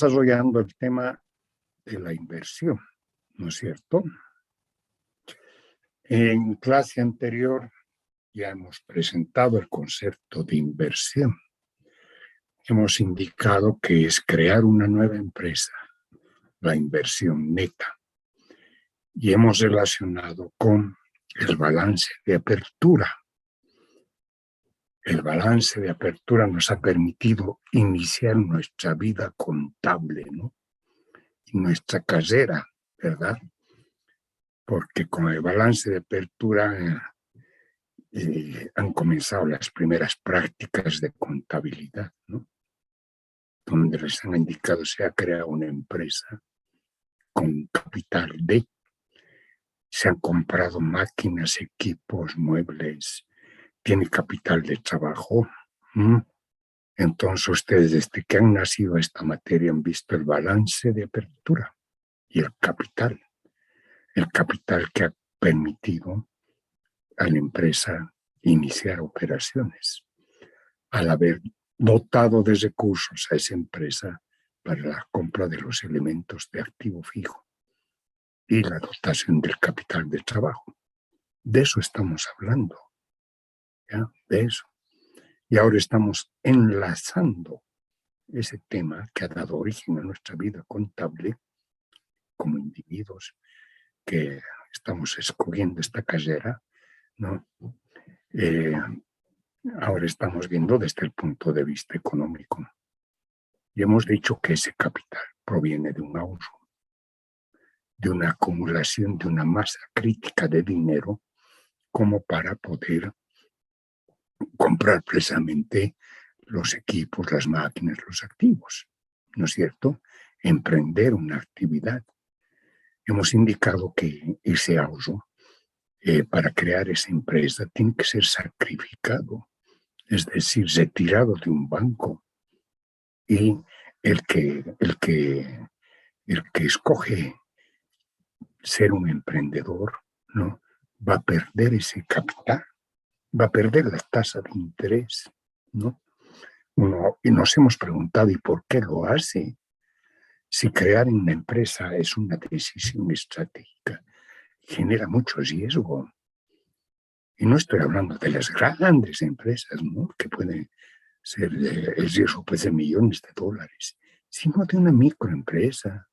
Desarrollando el tema de la inversión, ¿no es cierto? En clase anterior ya hemos presentado el concepto de inversión. Hemos indicado que es crear una nueva empresa, la inversión neta, y hemos relacionado con el balance de apertura. El balance de apertura nos ha permitido iniciar nuestra vida contable, ¿no? Y nuestra carrera, ¿verdad? Porque con el balance de apertura han comenzado las primeras prácticas de contabilidad, ¿no? Donde les han indicado se ha creado una empresa con capital de, se han comprado máquinas, equipos, muebles, tiene capital de trabajo. Entonces ustedes desde que han nacido a esta materia han visto el balance de apertura y el capital que ha permitido a la empresa iniciar operaciones, al haber dotado de recursos a esa empresa para la compra de los elementos de activo fijo y la dotación del capital de trabajo. De eso estamos hablando, ¿ya? De eso. Y ahora estamos enlazando ese tema que ha dado origen a nuestra vida contable como individuos que estamos escogiendo esta carrera, ¿no? Ahora estamos viendo desde el punto de vista económico. Y hemos dicho que ese capital proviene de un ahorro, de una acumulación de una masa crítica de dinero como para poder comprar precisamente los equipos, las máquinas, los activos, ¿no es cierto? Emprender una actividad. Hemos indicado que ese ahorro para crear esa empresa tiene que ser sacrificado, es decir, retirado de un banco. Y el que escoge ser un emprendedor, ¿no? Va a perder ese capital, va a perder la tasa de interés, ¿no? Y nos hemos preguntado, ¿y por qué lo hace? Si crear una empresa es una decisión estratégica, genera mucho riesgo. Y no estoy hablando de las grandes empresas, ¿no? Que pueden ser el riesgo pues, de millones de dólares, sino de una microempresa.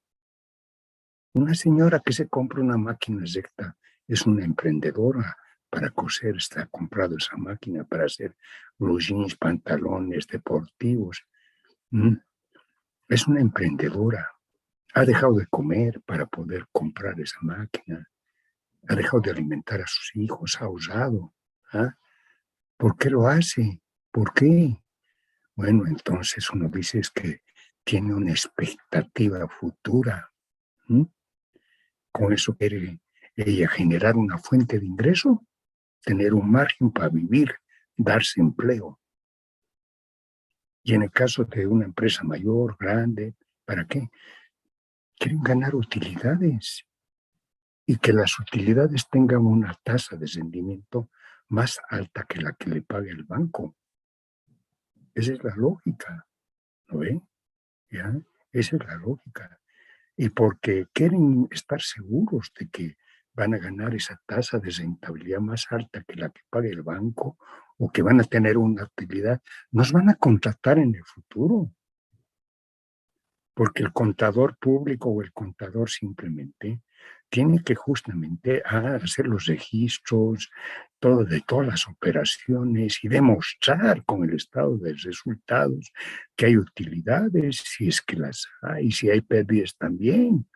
Una señora que se compra una máquina recta es una emprendedora para coser, está comprado esa máquina para hacer blue jeans, pantalones deportivos. Es una emprendedora. Ha dejado de comer para poder comprar esa máquina. Ha dejado de alimentar a sus hijos, ha ahorrado. ¿Por qué lo hace? ¿Por qué? Bueno, entonces uno dice es que tiene una expectativa futura. Con eso quiere ella generar una fuente de ingreso, tener un margen para vivir, darse empleo. Y en el caso de una empresa mayor, grande, ¿para qué? Quieren ganar utilidades y que las utilidades tengan una tasa de rendimiento más alta que la que le pague el banco. Esa es la lógica, ¿no ven? ¿Ya? Esa es la lógica. Y porque quieren estar seguros de que van a ganar esa tasa de rentabilidad más alta que la que pague el banco o que van a tener una utilidad, nos van a contratar en el futuro. Porque el contador público o el contador simplemente tiene que justamente hacer los registros de todas las operaciones y demostrar con el estado de resultados que hay utilidades, si es que las hay, si hay pérdidas también,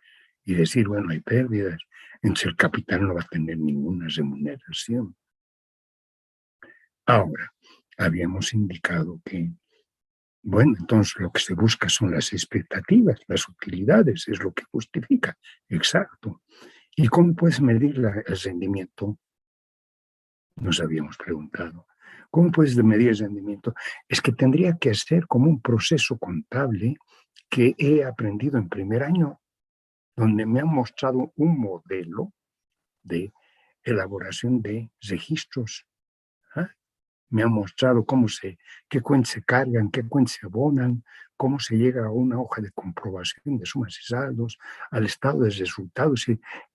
y decir, bueno, hay pérdidas, entonces el capital no va a tener ninguna remuneración. Ahora, habíamos indicado que bueno, entonces lo que se busca son las expectativas, las utilidades, es lo que justifica. Exacto. ¿Y cómo puedes medir el rendimiento? Nos habíamos preguntado. ¿Cómo puedes medir el rendimiento? Es que tendría que ser como un proceso contable que he aprendido en primer año, donde me han mostrado un modelo de elaboración de registros. Me han mostrado qué cuentas se cargan, qué cuentas se abonan, cómo se llega a una hoja de comprobación de sumas y saldos, al estado de resultados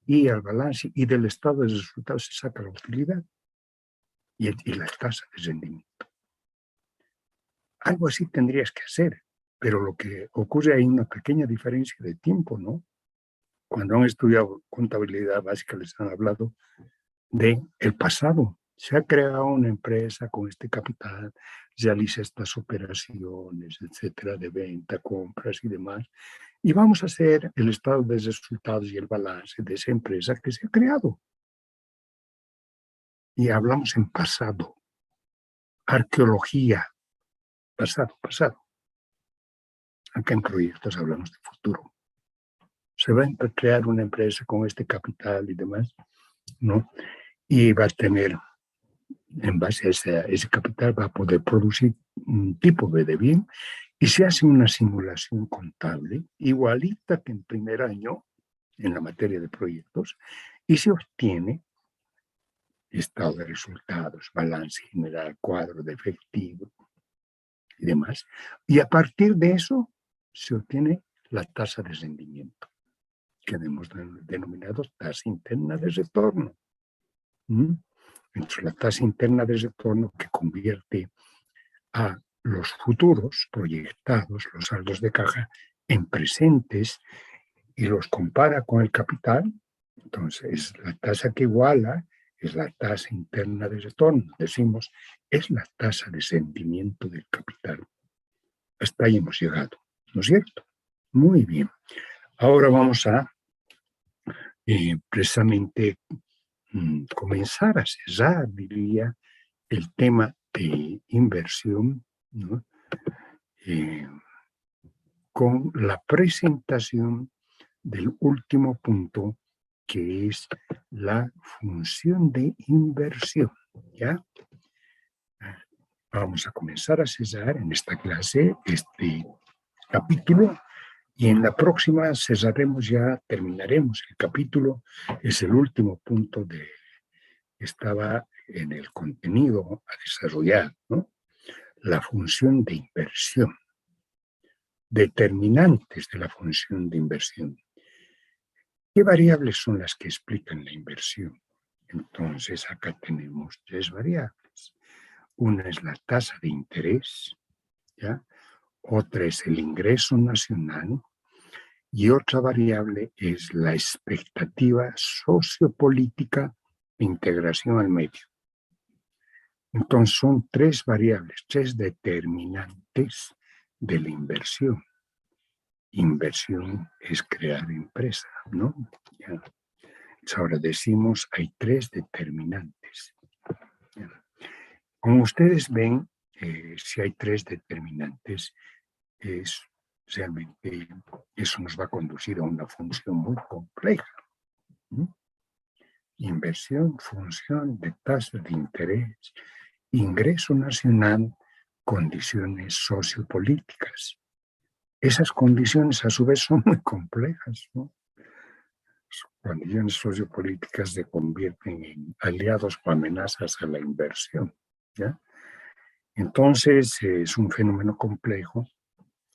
y al balance, y del estado de resultados se saca la utilidad y la tasa de rendimiento. Algo así tendrías que hacer, pero lo que ocurre hay una pequeña diferencia de tiempo, ¿no? Cuando han estudiado contabilidad básica les han hablado de el pasado. Se ha creado una empresa con este capital, realiza estas operaciones, etcétera, de venta, compras y demás. Y vamos a hacer el estado de resultados y el balance de esa empresa que se ha creado. Y hablamos en pasado. Arqueología, pasado. Acá en proyectos hablamos de futuro. Se va a crear una empresa con este capital y demás, ¿no? Y va a tener, en base a ese capital, va a poder producir un tipo de bien y se hace una simulación contable igualita que en primer año en la materia de proyectos y se obtiene estado de resultados, balance general, cuadro de efectivo y demás. Y a partir de eso se obtiene la tasa de rendimiento, que hemos denominado tasa interna de retorno. Entonces, la tasa interna de retorno que convierte a los futuros proyectados, los saldos de caja, en presentes y los compara con el capital. Entonces, la tasa que iguala es la tasa interna de retorno. Decimos, es la tasa de rendimiento del capital. Hasta ahí hemos llegado, ¿no es cierto? Muy bien. Ahora vamos a precisamente comenzar a cerrar, diría, el tema de inversión, ¿no? Con la presentación del último punto, que es la función de inversión, ¿ya? Vamos a comenzar a cerrar en esta clase este capítulo y en la próxima cerraremos ya, terminaremos el capítulo, es el último punto estaba en el contenido a desarrollar, ¿no? La función de inversión, determinantes de la función de inversión. ¿Qué variables son las que explican la inversión? Entonces, acá tenemos 3 variables. Una es la tasa de interés, ¿ya? Otra es el ingreso nacional y otra variable es la expectativa sociopolítica de integración al medio. Entonces, son 3 variables, 3 determinantes de la inversión. Inversión es crear empresa, ¿no? Ya. Entonces, ahora decimos, hay 3 determinantes. Ya. Como ustedes ven, si hay 3 determinantes, realmente eso nos va a conducir a una función muy compleja. Inversión, función de tasa de interés, ingreso nacional, condiciones sociopolíticas. Esas condiciones a su vez son muy complejas, ¿no? Condiciones sociopolíticas se convierten en aliados o amenazas a la inversión, ¿ya? Entonces, es un fenómeno complejo.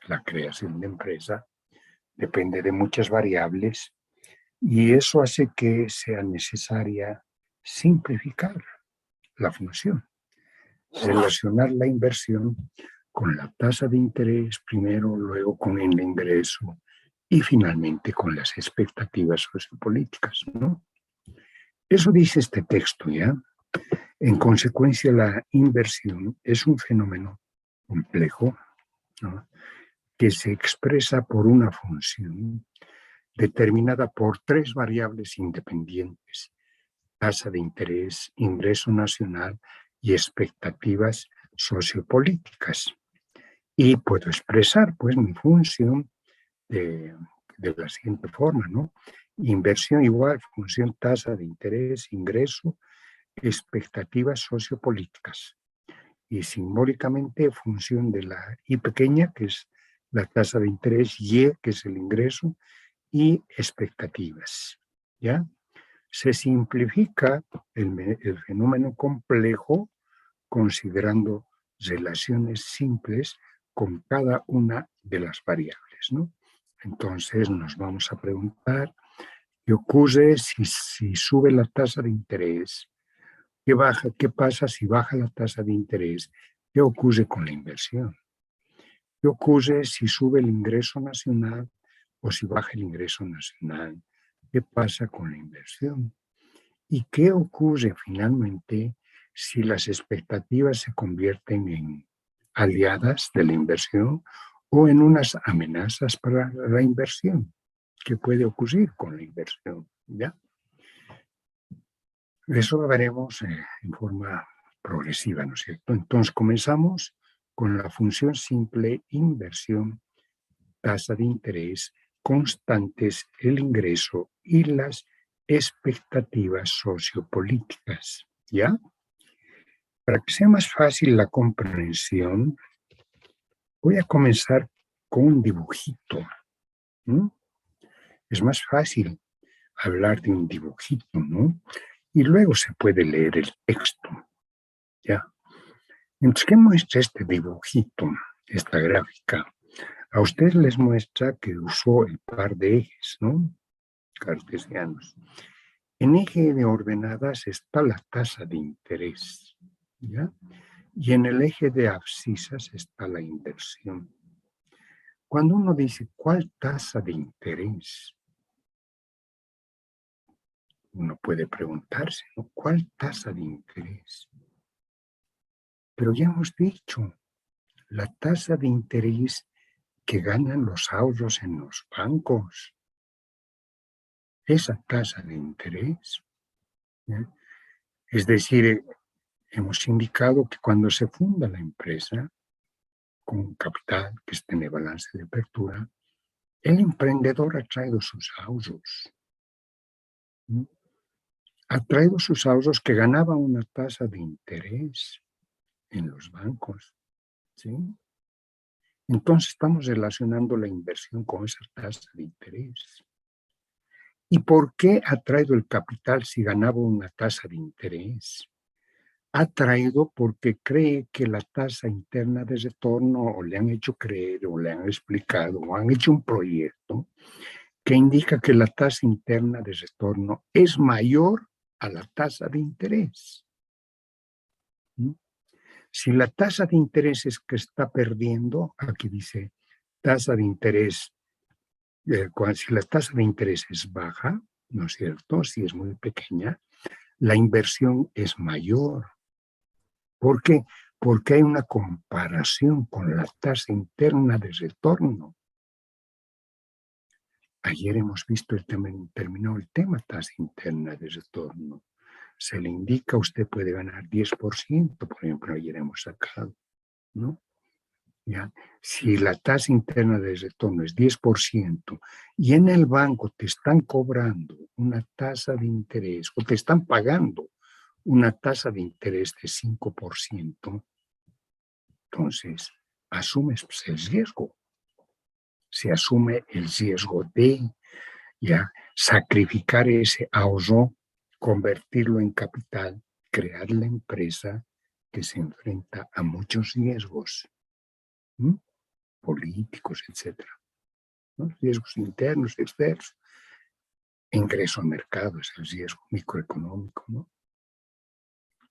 La creación de empresa depende de muchas variables y eso hace que sea necesaria simplificar la función, relacionar la inversión con la tasa de interés primero, luego con el ingreso y finalmente con las expectativas sociopolíticas, ¿no? Eso dice este texto, ¿ya? En consecuencia, la inversión es un fenómeno complejo, ¿no? Que se expresa por una función determinada por 3 variables independientes: tasa de interés, ingreso nacional y expectativas sociopolíticas. Y puedo expresar, pues, mi función de la siguiente forma, ¿no? Inversión igual, función, tasa de interés, ingreso, expectativas sociopolíticas. Y simbólicamente, función de la I pequeña, que es la tasa de interés, Y, que es el ingreso, y expectativas, ¿ya? Se simplifica el fenómeno complejo considerando relaciones simples con cada una de las variables, ¿no? Entonces nos vamos a preguntar qué ocurre si sube la tasa de interés, qué pasa si baja la tasa de interés, qué ocurre con la inversión, qué ocurre si sube el ingreso nacional o si baja el ingreso nacional, qué pasa con la inversión y qué ocurre finalmente si las expectativas se convierten en aliadas de la inversión o en unas amenazas para la inversión. ¿Qué puede ocurrir con la inversión? ¿Ya? Eso lo veremos en forma progresiva, ¿no es cierto? Entonces comenzamos con la función simple inversión, tasa de interés, constantes, el ingreso y las expectativas sociopolíticas, ¿ya? Para que sea más fácil la comprensión, voy a comenzar con un dibujito. ¿No? Es más fácil hablar de un dibujito, ¿no? Y luego se puede leer el texto, ¿ya? Entonces, ¿qué muestra este dibujito, esta gráfica? A ustedes les muestra que usó el par de ejes, ¿no? Cartesianos. En eje de ordenadas está la tasa de interés, ¿ya? Y en el eje de abscisas está la inversión. Cuando uno dice, ¿cuál tasa de interés? Uno puede preguntarse, ¿no? ¿Cuál tasa de interés? Pero ya hemos dicho, la tasa de interés que ganan los ahorros en los bancos. Esa tasa de interés. ¿Ya? Es decir, hemos indicado que cuando se funda la empresa con capital que esté en el balance de apertura, el emprendedor ha traído sus ahorros. ¿No? Ha traído sus ahorros que ganaban una tasa de interés en los bancos. ¿Sí? Entonces estamos relacionando la inversión con esa tasa de interés. ¿Y por qué ha traído el capital si ganaba una tasa de interés? Ha traído porque cree que la tasa interna de retorno, o le han hecho creer, o le han explicado, o han hecho un proyecto que indica que la tasa interna de retorno es mayor a la tasa de interés. ¿Mm? Si la tasa de interés es que está perdiendo, aquí dice tasa de interés, si la tasa de interés es baja, ¿no es cierto? Si es muy pequeña, la inversión es mayor. ¿Por qué? Porque hay una comparación con la tasa interna de retorno. Ayer hemos visto terminó el tema tasa interna de retorno. Se le indica, usted puede ganar 10%, por ejemplo, ayer hemos sacado, ¿no? ¿Ya? Si la tasa interna de retorno es 10% y en el banco te están cobrando una tasa de interés o te están pagando una tasa de interés de 5%, entonces asumes el riesgo. Se asume el riesgo de ya sacrificar ese ahorro, convertirlo en capital, crear la empresa que se enfrenta a muchos riesgos, ¿m? Políticos, etcétera, ¿no? Riesgos internos, externos. Ingreso al mercado es el riesgo microeconómico, ¿no?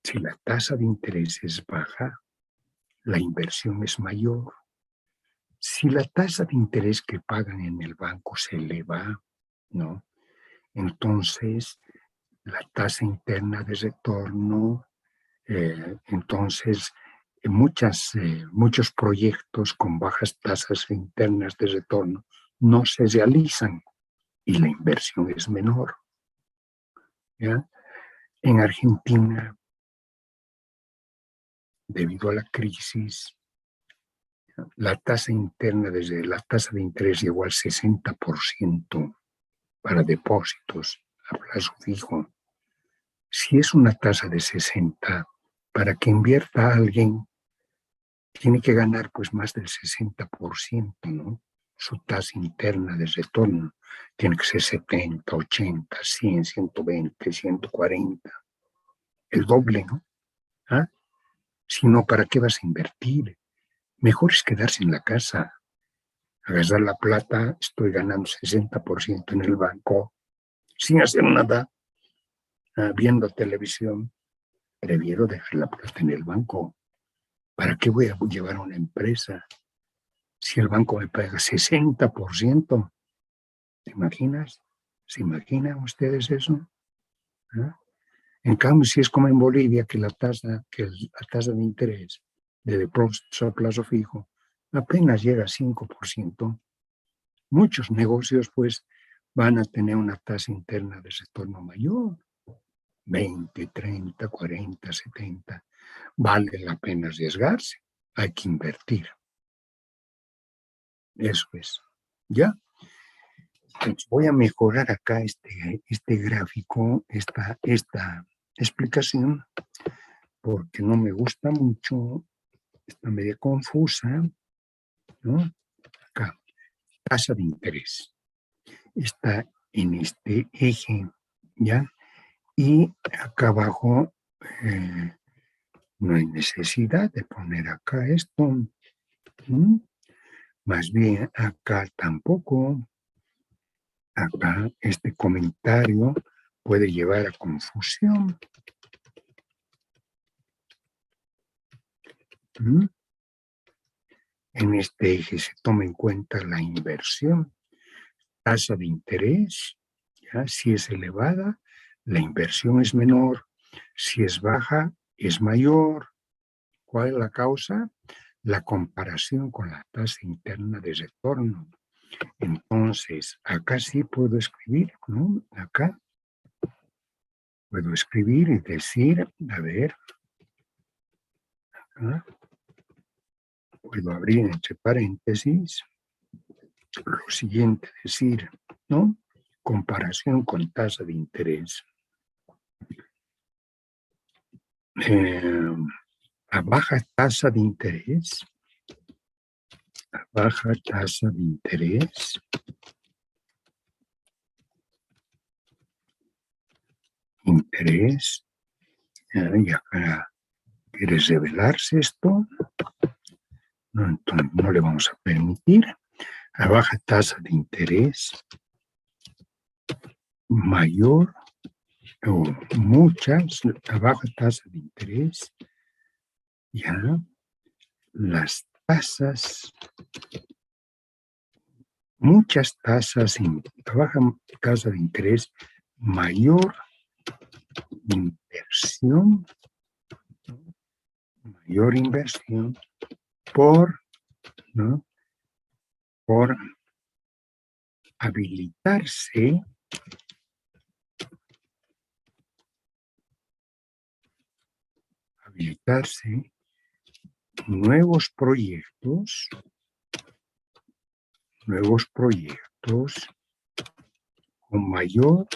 Si la tasa de interés es baja, la inversión es mayor. Si la tasa de interés que pagan en el banco se eleva, ¿no? Entonces, la tasa interna de retorno, entonces, muchos proyectos con bajas tasas internas de retorno no se realizan y la inversión es menor. ¿Ya? En Argentina, debido a la crisis, la tasa interna desde la tasa de interés llegó al 60% para depósitos a plazo fijo. Si es una tasa de 60, para que invierta alguien, tiene que ganar pues más del 60%, ¿no? Su tasa interna de retorno tiene que ser 70, 80, 100, 120, 140, el doble, ¿no? ¿Ah? Si no, ¿para qué vas a invertir? Mejor es quedarse en la casa, agarrar la plata, estoy ganando 60% en el banco, sin hacer nada, viendo televisión. Prefiero dejar la plata en el banco. ¿Para qué voy a llevar a una empresa si el banco me paga 60%? ¿Te imaginas? ¿Se imaginan ustedes eso? ¿Ah? En cambio, si es como en Bolivia, que la tasa de interés de depósitos a plazo fijo apenas llega a 5%, muchos negocios pues van a tener una tasa interna de retorno mayor, 20, 30, 40, 70. Vale la pena arriesgarse, hay que invertir. Eso es. ¿Ya? Entonces voy a mejorar acá este gráfico, esta explicación, porque no me gusta mucho, está media confusa, ¿no? Acá, tasa de interés. Está en este eje, ¿ya? Y acá abajo no hay necesidad de poner acá esto. Más bien acá tampoco. Acá este comentario puede llevar a confusión. En este eje se toma en cuenta la inversión, tasa de interés, ¿ya? Si es elevada, la inversión es menor, si es baja, es mayor. ¿Cuál es la causa? La comparación con la tasa interna de retorno. Entonces, acá sí puedo escribir, ¿no? Acá puedo escribir y decir, a ver, acá puedo abrir entre paréntesis lo siguiente, decir, ¿no? Comparación con tasa de interés. A baja tasa de interés, y acá ¿quieres revelarse esto? No, entonces no le vamos a permitir. A baja tasa de interés, mayor o a baja tasa de interés, ya las tasas, muchas tasas, a baja tasa de interés, mayor inversión ¿no? Por habilitarse nuevos proyectos con mayor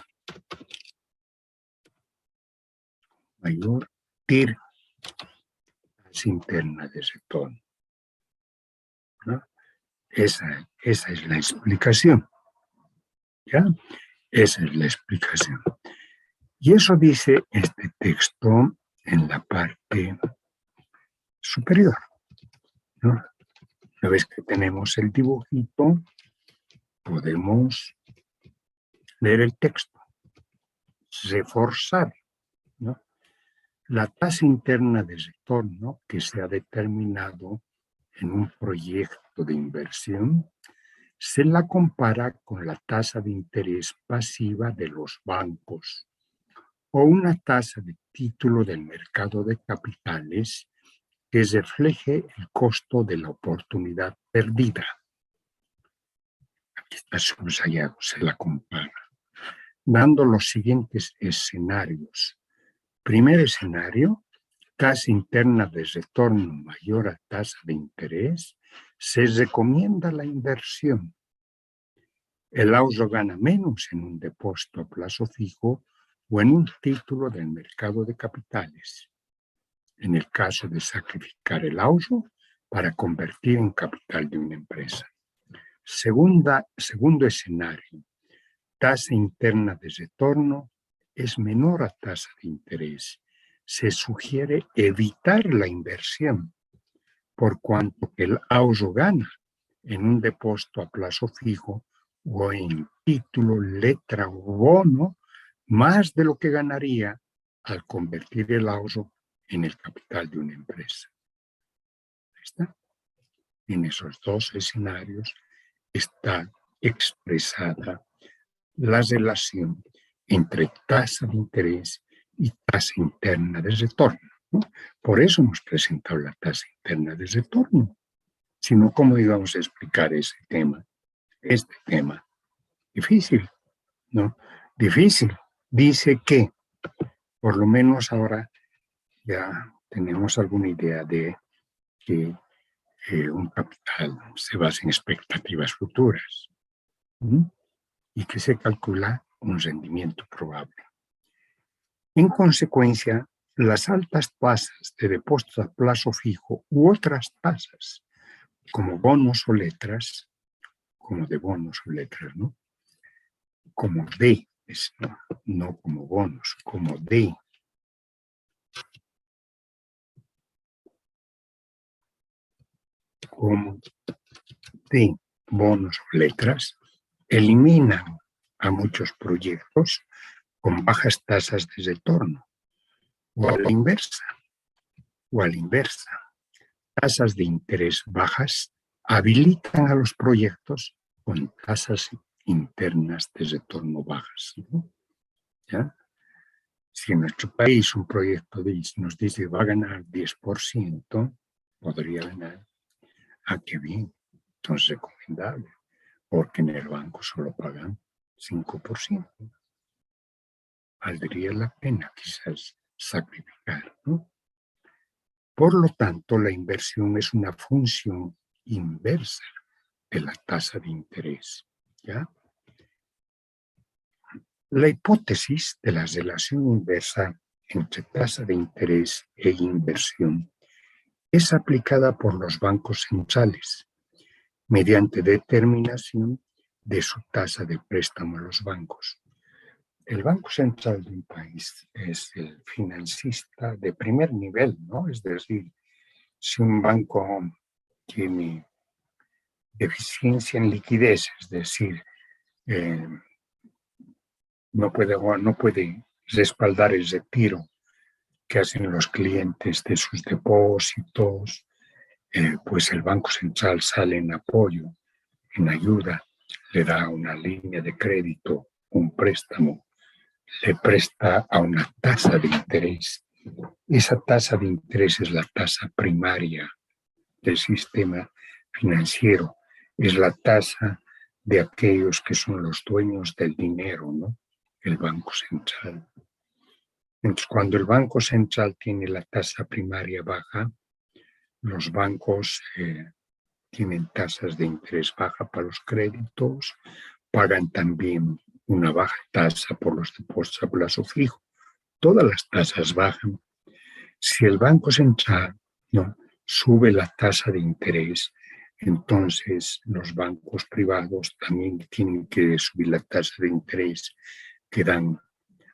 tasa interna de retorno, ¿no? Esa es la explicación, ¿ya? Esa es la explicación. Y eso dice este texto en la parte superior, ¿no? Una vez que tenemos el dibujito, podemos leer el texto, reforzar, ¿no? La tasa interna de retorno que se ha determinado en un proyecto de inversión se la compara con la tasa de interés pasiva de los bancos o una tasa de título del mercado de capitales que refleje el costo de la oportunidad perdida. Aquí está subrayado, se la compara, dando los siguientes escenarios. Primer escenario, tasa interna de retorno mayor a tasa de interés, se recomienda la inversión. El ahorro gana menos en un depósito a plazo fijo o en un título del mercado de capitales, en el caso de sacrificar el ahorro para convertir en capital de una empresa. Segundo escenario, tasa interna de retorno es menor a tasa de interés. Se sugiere evitar la inversión por cuanto que el ahorro gana en un depósito a plazo fijo o en título, letra o bono, más de lo que ganaría al convertir el ahorro en el capital de una empresa. ¿Está? En esos dos escenarios está expresada la relación entre tasa de interés y tasa interna de retorno, ¿no? Por eso hemos presentado la tasa interna de retorno. Si no, ¿cómo íbamos a explicar este tema? Difícil, ¿no? Difícil. Dice que, por lo menos ahora ya tenemos alguna idea de que un capital se basa en expectativas futuras, ¿sí? Y que se calcula un rendimiento probable. En consecuencia, las altas tasas de depósito a plazo fijo u otras tasas, como bonos o letras, como de bonos o letras, ¿no? Como de, no como bonos, como de bonos o letras, eliminan a muchos proyectos con bajas tasas de retorno, o a la inversa, tasas de interés bajas habilitan a los proyectos con tasas internas de retorno bajas, ¿no? ¿Ya? Si en nuestro país un proyecto nos dice va a ganar 10%, podría ganar, qué bien, entonces recomendable, porque en el banco solo pagan 5%. Valdría la pena quizás sacrificar, ¿no? Por lo tanto, la inversión es una función inversa de la tasa de interés, ¿ya? La hipótesis de la relación inversa entre tasa de interés e inversión es aplicada por los bancos centrales mediante determinación de su tasa de préstamo a los bancos. El Banco Central de un país es el financista de primer nivel, ¿no? Es decir, si un banco tiene deficiencia en liquidez, es decir, no puede respaldar el retiro que hacen los clientes de sus depósitos, pues el Banco Central sale en apoyo, en ayuda, le da una línea de crédito, un préstamo, le presta a una tasa de interés. Esa tasa de interés es la tasa primaria del sistema financiero, es la tasa de aquellos que son los dueños del dinero, ¿no? El Banco Central. Entonces, cuando el Banco Central tiene la tasa primaria baja, los bancos tienen tasas de interés baja para los créditos, pagan también una baja tasa por los depósitos a plazo fijo. Todas las tasas bajan. Si el Banco Central no sube la tasa de interés, entonces los bancos privados también tienen que subir la tasa de interés que dan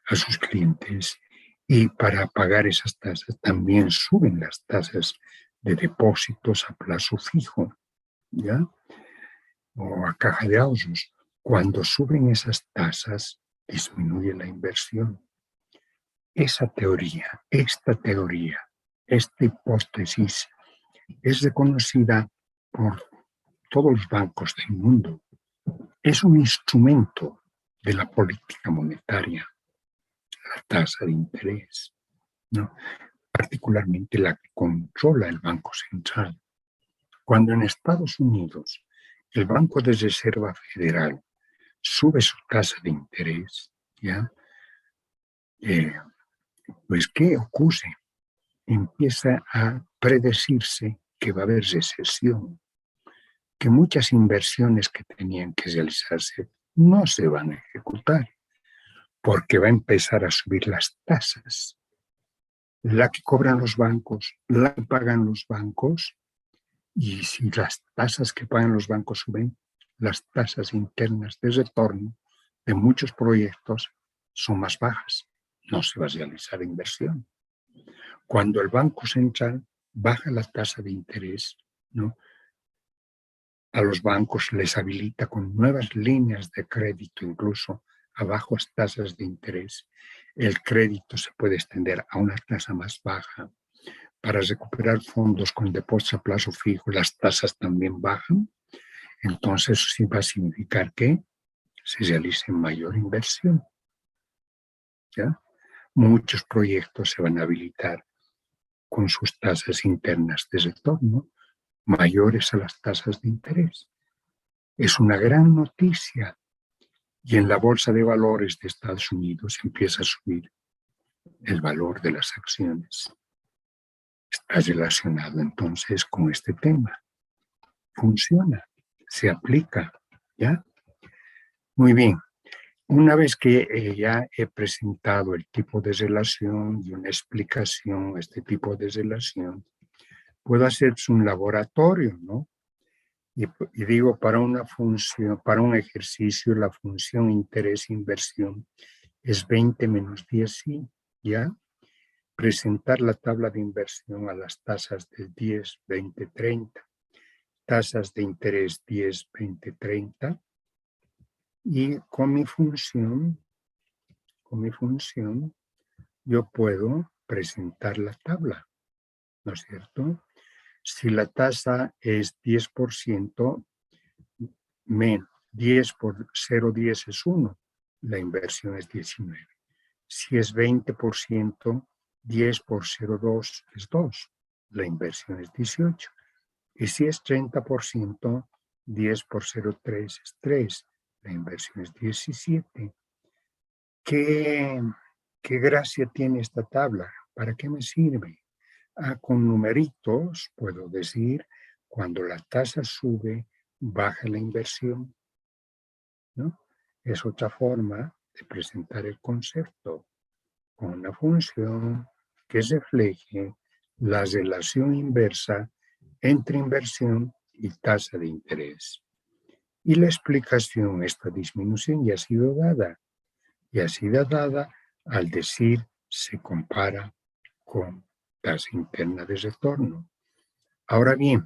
a sus clientes, y para pagar esas tasas también suben las tasas de depósitos a plazo fijo, ¿ya? O a caja de ahorros. Cuando suben esas tasas, disminuye la inversión. Esta teoría, esta hipótesis es reconocida por todos los bancos del mundo. Es un instrumento de la política monetaria, la tasa de interés, ¿no? Particularmente la que controla el Banco Central. Cuando en Estados Unidos el Banco de Reserva Federal sube su tasa de interés, ¿ya? Pues, ¿qué ocurre? Empieza a predecirse que va a haber recesión, que muchas inversiones que tenían que realizarse no se van a ejecutar, porque va a empezar a subir las tasas. La que cobran los bancos, la que pagan los bancos, y si las tasas que pagan los bancos suben, las tasas internas de retorno de muchos proyectos son más bajas. No se va a realizar inversión. Cuando el Banco Central baja la tasa de interés, ¿no? A los bancos les habilita con nuevas líneas de crédito, incluso a bajas tasas de interés. El crédito se puede extender a una tasa más baja. Para recuperar fondos con depósitos a plazo fijo, las tasas también bajan. Entonces, eso sí va a significar que se realice mayor inversión, ¿ya? Muchos proyectos se van a habilitar con sus tasas internas de retorno mayores a las tasas de interés. Es una gran noticia. Y en la bolsa de valores de Estados Unidos empieza a subir el valor de las acciones. Está relacionado entonces con este tema. Funciona, se aplica, ¿ya? Muy bien. Una vez que ya he presentado el tipo de relación y una explicación a este tipo de relación, puedo hacer un laboratorio, ¿no? Y digo, para una función, para un ejercicio, la función interés-inversión es 20 menos 10, sí, ¿ya? Presentar la tabla de inversión a las tasas de 10, 20, 30, tasas de interés 10, 20, 30, y con mi función, yo puedo presentar la tabla, ¿no es cierto? Si la tasa es 10%, 10 por 0,10 es 1, la inversión es 19. Si es 20%, 10 por 0,2 es 2, la inversión es 18. Y si es 30%, 10 por 0,3 es 3, la inversión es 17. ¿Qué gracia tiene esta tabla? ¿Para qué me sirve? Con numeritos puedo decir, cuando la tasa sube, baja la inversión, ¿no? Es otra forma de presentar el concepto, con una función que refleje la relación inversa entre inversión y tasa de interés. Y la explicación, esta disminución ya ha sido dada. Y ha sido dada al decir se compara con tasa interna de retorno. Ahora bien,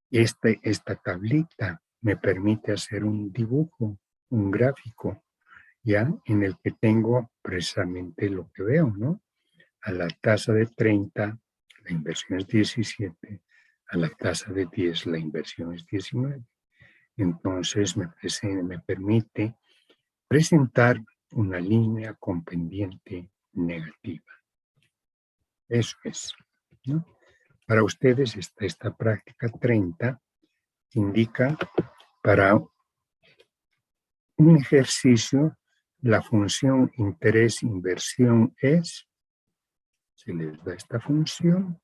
esta tablita me permite hacer un dibujo, un gráfico, ya en el que tengo precisamente lo que veo, ¿no? A la tasa de 30, la inversión es 17, a la tasa de 10, la inversión es 19. Entonces me permite presentar una línea con pendiente negativa. Eso es, ¿no? Para ustedes esta práctica 30 indica para un ejercicio la función interés-inversión es, se les da esta función,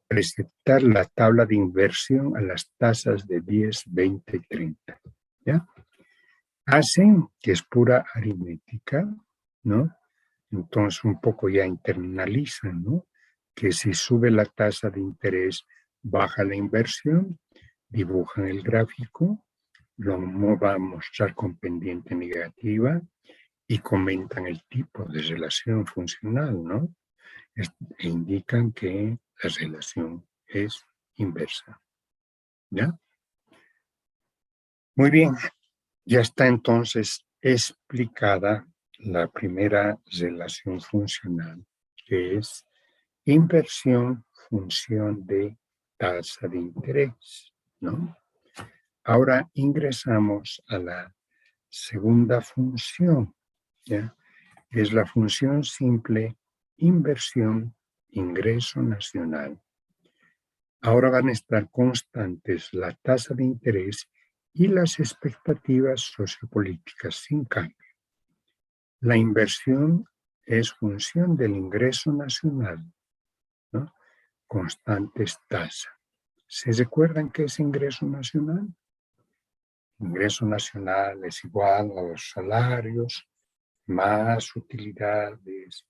presentar la tabla de inversión a las tasas de 10, 20 y 30, ¿ya? Hacen, que es pura aritmética, ¿no? Entonces un poco ya internalizan, ¿no? Que si sube la tasa de interés, baja la inversión, dibujan el gráfico, lo va a mostrar con pendiente negativa y comentan el tipo de relación funcional, ¿no? E indican que la relación es inversa, ¿ya? Muy bien, ya está entonces explicada la primera relación funcional, que es inversión función de tasa de interés, ¿no? Ahora ingresamos a la segunda función, ¿ya? Es la función simple inversión ingreso nacional. Ahora van a estar constantes la tasa de interés y las expectativas sociopolíticas sin cambio. La inversión es función del ingreso nacional, ¿no? Constantes tasas. ¿Se recuerdan qué es ingreso nacional? Ingreso nacional es igual a los salarios, más utilidades,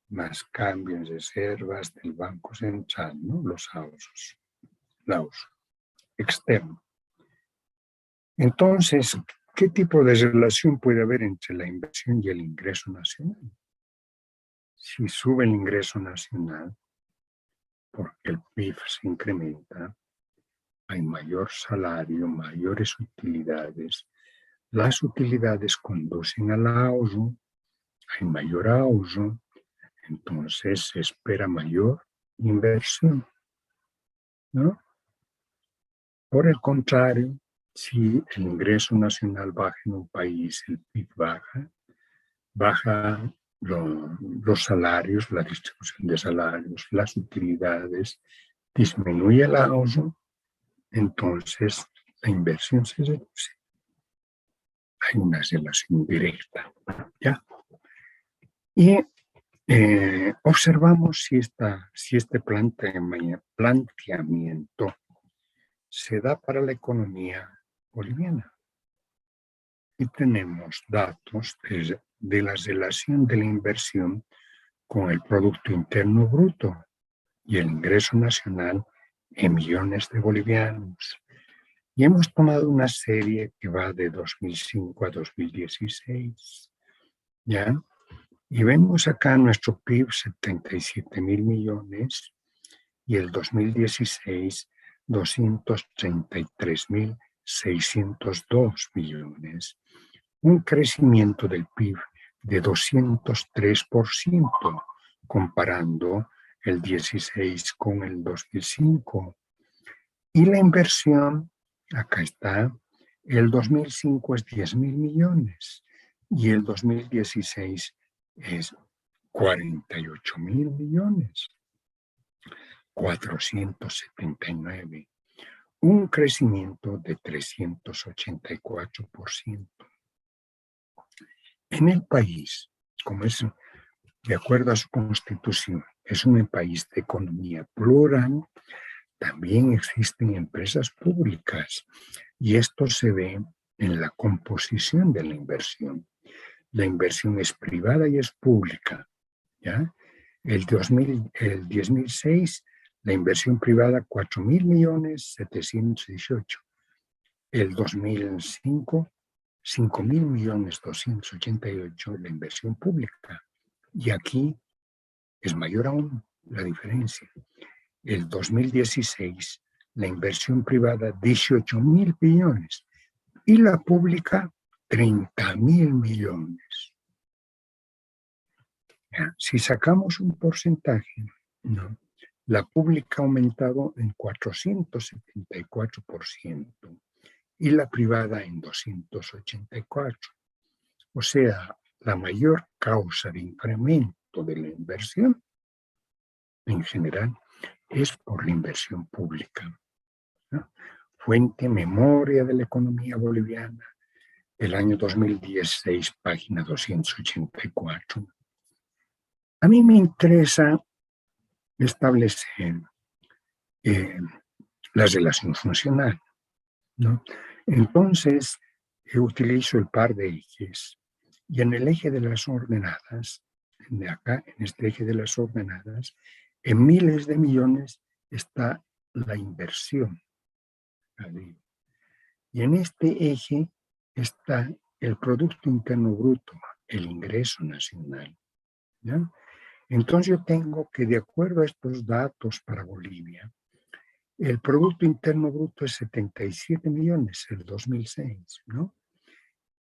más cambio en reservas del Banco Central, ¿no? Los ahorros, el ahorro externo. Entonces, ¿qué tipo de relación puede haber entre la inversión y el ingreso nacional? Si sube el ingreso nacional, porque el PIB se incrementa, hay mayor salario, mayores utilidades. Las utilidades conducen al ahorro, hay mayor ahorro, entonces se espera mayor inversión, ¿no? Por el contrario, si el ingreso nacional baja en un país, el PIB baja los salarios, la distribución de salarios, las utilidades, disminuye el ahorro, entonces la inversión se reduce. Hay una relación directa, ¿ya? Y observamos si este planteamiento se da para la economía boliviana. Y tenemos datos de la relación de la inversión con el Producto Interno Bruto y el ingreso nacional en millones de bolivianos. Y hemos tomado una serie que va de 2005 a 2016, ¿ya? Y vemos acá nuestro PIB, 77.000 millones, y el 2016, 233.602 millones. Un crecimiento del PIB de 203%, comparando el 16 con el 2005. Y la inversión, acá está, el 2005 es 10.000 millones y el 2016 es 48.000 millones, 479, un crecimiento de 384%. En el país, como es de acuerdo a su constitución, es un país de economía plural, también existen empresas públicas y esto se ve en la composición de la inversión. La inversión es privada y es pública, ¿ya? El 2006, la inversión privada 4.718. El 2005, 5.288 la inversión pública. Y aquí es mayor aún la diferencia. El 2016, la inversión privada 18.000 millones y la pública 30.000 millones. Si sacamos un porcentaje, ¿no? La pública ha aumentado en 474% y la privada en 284%. O sea, la mayor causa de incremento de la inversión en general es por la inversión pública, ¿no? Fuente Memoria de la Economía Boliviana, el año 2016, página 284. A mí me interesa establecer la relación funcional, ¿no? Entonces, utilizo el par de ejes y en el eje de las ordenadas, de acá, en este eje de las ordenadas, en miles de millones está la inversión. Y en este eje está el Producto Interno Bruto, el ingreso nacional, ¿no? Entonces yo tengo que, de acuerdo a estos datos para Bolivia, el Producto Interno Bruto es 77 millones el 2006, ¿no?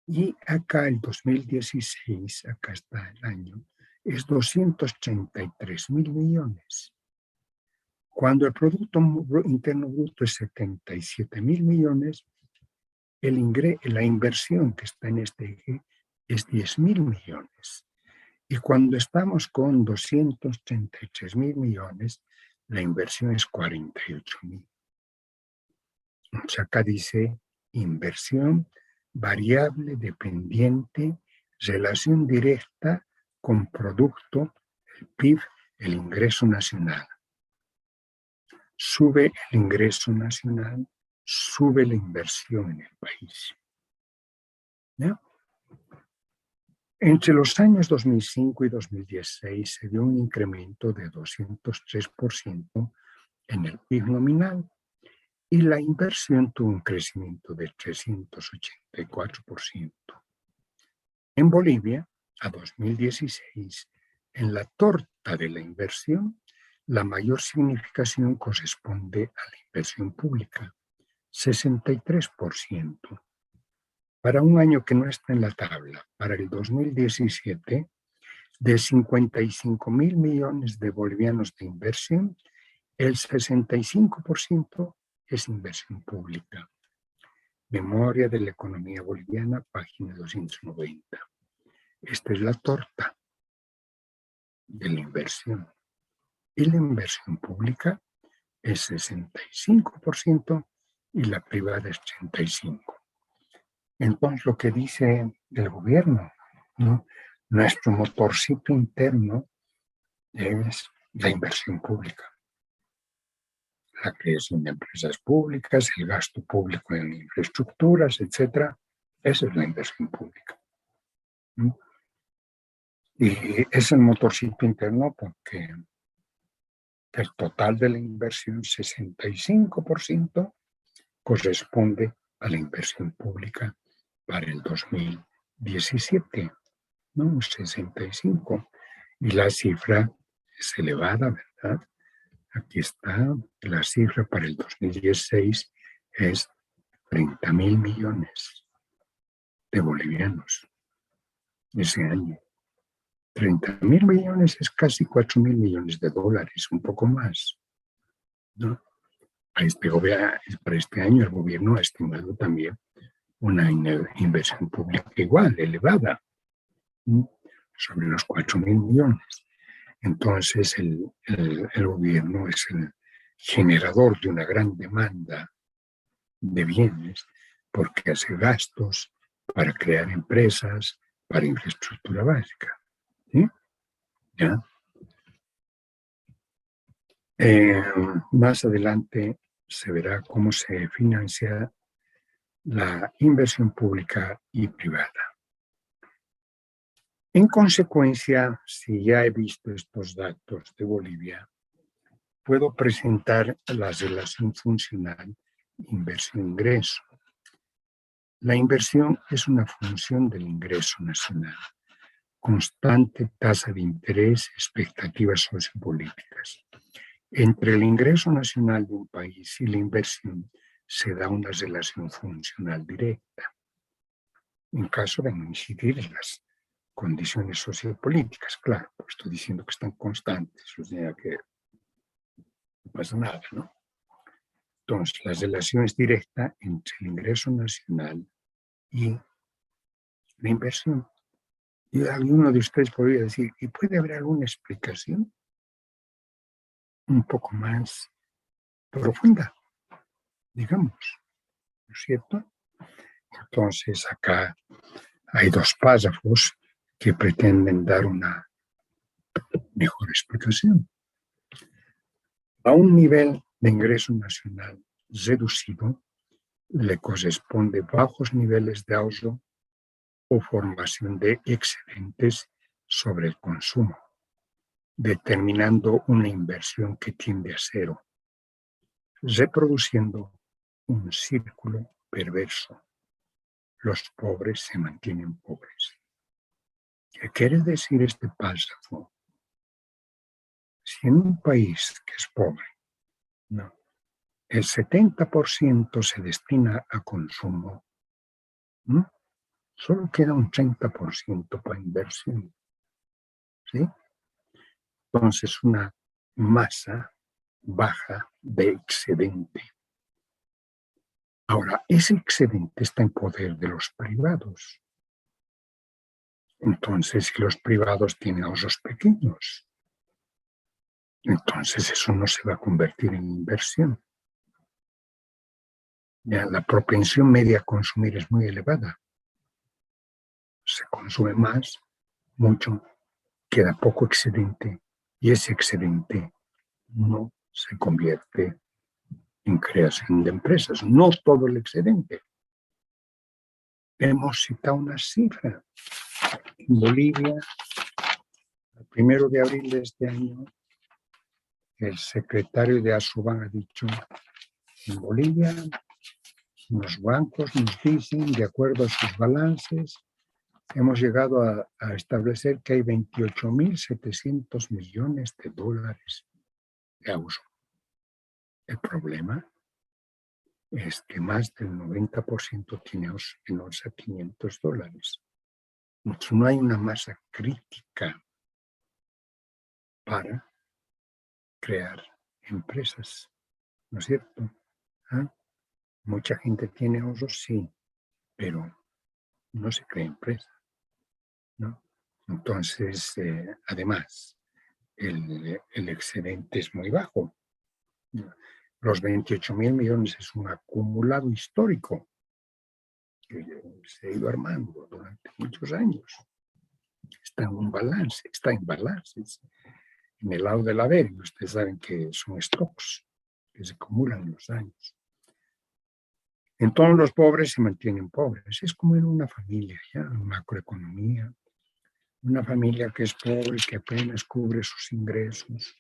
Y acá el 2016, acá está el año, es 233.000 millones. Cuando el Producto Interno Bruto es 77.000 millones, la inversión que está en este eje es 10.000 millones. Y cuando estamos con 233.000 millones, la inversión es 48.000. O sea, acá dice inversión variable, dependiente, relación directa con producto, el PIB, el ingreso nacional. Sube el ingreso nacional, sube la inversión en el país, ¿ya? Entre los años 2005 y 2016 se dio un incremento de 203% en el PIB nominal y la inversión tuvo un crecimiento de 384%. En Bolivia, a 2016, en la torta de la inversión, La mayor significación corresponde a la inversión pública, 63%. Para un año que no está en la tabla, para el 2017, de 55.000 millones de bolivianos de inversión, el 65% es inversión pública. Memoria de la economía boliviana, página 290. Esta es la torta de la inversión. Y la inversión pública es 65% y la privada es 35%. Entonces, lo que dice el gobierno, ¿no? Nuestro motorcito interno es la inversión pública, la creación de empresas públicas, el gasto público en infraestructuras, etcétera. Esa es la inversión pública, ¿no? Y es el motorcito interno porque el total de la inversión, 65%, corresponde a la inversión pública para el 2017, ¿no? 65%. Y la cifra es elevada, ¿verdad? Aquí está, la cifra para el 2016 es 30.000 millones de bolivianos ese año. 30.000 millones es casi 4.000 millones de dólares, un poco más, ¿no? Para este año el gobierno ha estimado también una inversión pública igual, elevada, ¿no? Sobre los 4.000 millones. Entonces el gobierno es el generador de una gran demanda de bienes porque hace gastos para crear empresas, para infraestructura básica, ¿sí? ¿Ya? Más adelante se verá cómo se financia la inversión pública y privada. En consecuencia, si ya he visto estos datos de Bolivia, puedo presentar la relación funcional inversión-ingreso. La inversión es una función del ingreso nacional, constante tasa de interés, expectativas sociopolíticas. Entre el ingreso nacional de un país y la inversión se da una relación funcional directa. En caso de no incidir en las condiciones sociopolíticas, claro, pues estoy diciendo que están constantes, o sea que no pasa nada, ¿no? Entonces, la relación es directa entre el ingreso nacional y la inversión. Y alguno de ustedes podría decir, ¿y puede haber alguna explicación un poco más profunda, digamos, ¿no es cierto? Entonces, acá hay dos párrafos que pretenden dar una mejor explicación. A un nivel de ingreso nacional reducido le corresponde bajos niveles de ahorro o formación de excedentes sobre el consumo, determinando una inversión que tiende a cero, reproduciendo un círculo perverso. Los pobres se mantienen pobres. ¿Qué quiere decir este párrafo? Si en un país que es pobre, no, el 70% se destina a consumo, ¿no? Solo queda un 30% para inversión, ¿sí? Entonces, una masa baja de excedente. Ahora, ese excedente está en poder de los privados. Entonces, si los privados tienen ahorros pequeños, entonces eso no se va a convertir en inversión. Ya, la propensión media a consumir es muy elevada. Se consume más, mucho, queda poco excedente y ese excedente no se convierte en creación de empresas, no todo el excedente. Hemos citado una cifra. En Bolivia, el 1 de abril de este año, el secretario de Asuban ha dicho, en Bolivia, los bancos nos dicen, de acuerdo a sus balances, hemos llegado a establecer que hay 28.700 millones de dólares de ahorro. El problema es que más del 90% tiene menos a $500. Entonces no hay una masa crítica para crear empresas, ¿no es cierto? ¿Ah? Mucha gente tiene ahorros, sí, pero no se crea empresa, ¿no? Entonces, además, el excedente es muy bajo. Los 28.000 millones es un acumulado histórico que se ha ido armando durante muchos años. Está en balance. En el lado del haber, y ustedes saben que son stocks que se acumulan en los años. Entonces los pobres se mantienen pobres. Es como en una familia, ya, en macroeconomía. Una familia que es pobre, que apenas cubre sus ingresos,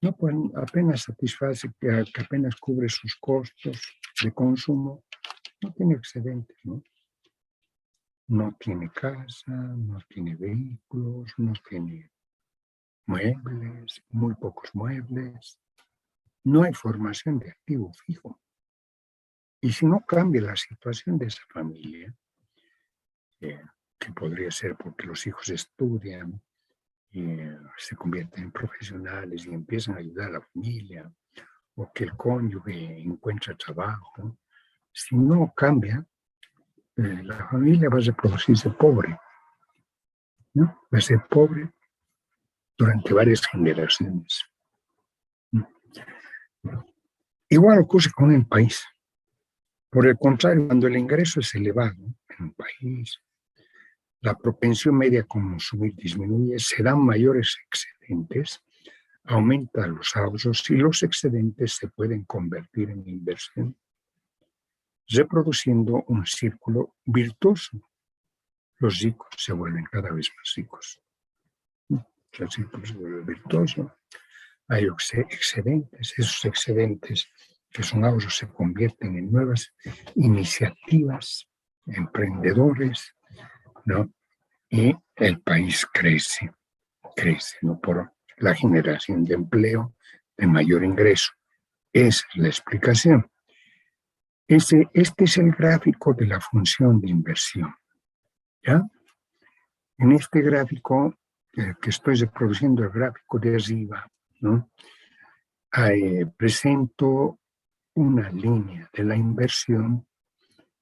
no, pues apenas satisface, que apenas cubre sus costos de consumo, no tiene excedentes, ¿no? No tiene casa, no tiene vehículos, no tiene muebles, muy pocos muebles. No hay formación de activo fijo. Y si no cambia la situación de esa familia, que podría ser porque los hijos estudian y se convierten en profesionales y empiezan a ayudar a la familia, o que el cónyuge encuentra trabajo, si no cambia, la familia va a reproducirse pobre, ¿no? Va a ser pobre durante varias generaciones. Igual ocurre con el país. Por el contrario, cuando el ingreso es elevado en un país, la propensión media a consumir disminuye, se dan mayores excedentes, aumentan los ahorros y los excedentes se pueden convertir en inversión, reproduciendo un círculo virtuoso. Los ricos se vuelven cada vez más ricos. El círculo se vuelve virtuoso. Hay excedentes. Esos excedentes que son ahorros se convierten en nuevas iniciativas, emprendedores, ¿no? Y el país crece, ¿no? Por la generación de empleo, de mayor ingreso. Esa es la explicación. Este es el gráfico de la función de inversión, ¿ya? En este gráfico que estoy reproduciendo, el gráfico de arriba, ¿no? Presento una línea de la inversión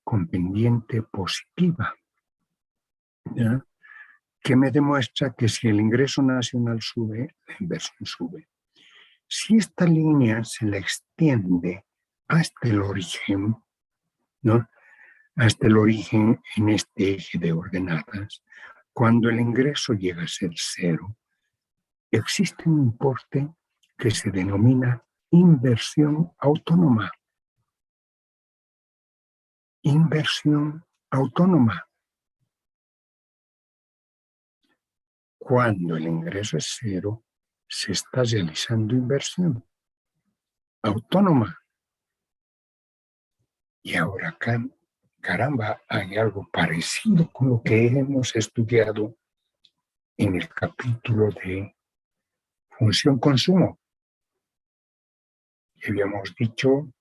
con pendiente positiva, ¿ya? Que me demuestra que si el ingreso nacional sube, la inversión sube. Si esta línea se la extiende hasta el origen, ¿no? Hasta el origen en este eje de ordenadas, cuando el ingreso llega a ser cero, existe un importe que se denomina inversión autónoma. Inversión autónoma. Cuando el ingreso es cero, se está realizando inversión autónoma. Y ahora acá, caramba, hay algo parecido con lo que hemos estudiado en el capítulo de función consumo. Y habíamos dicho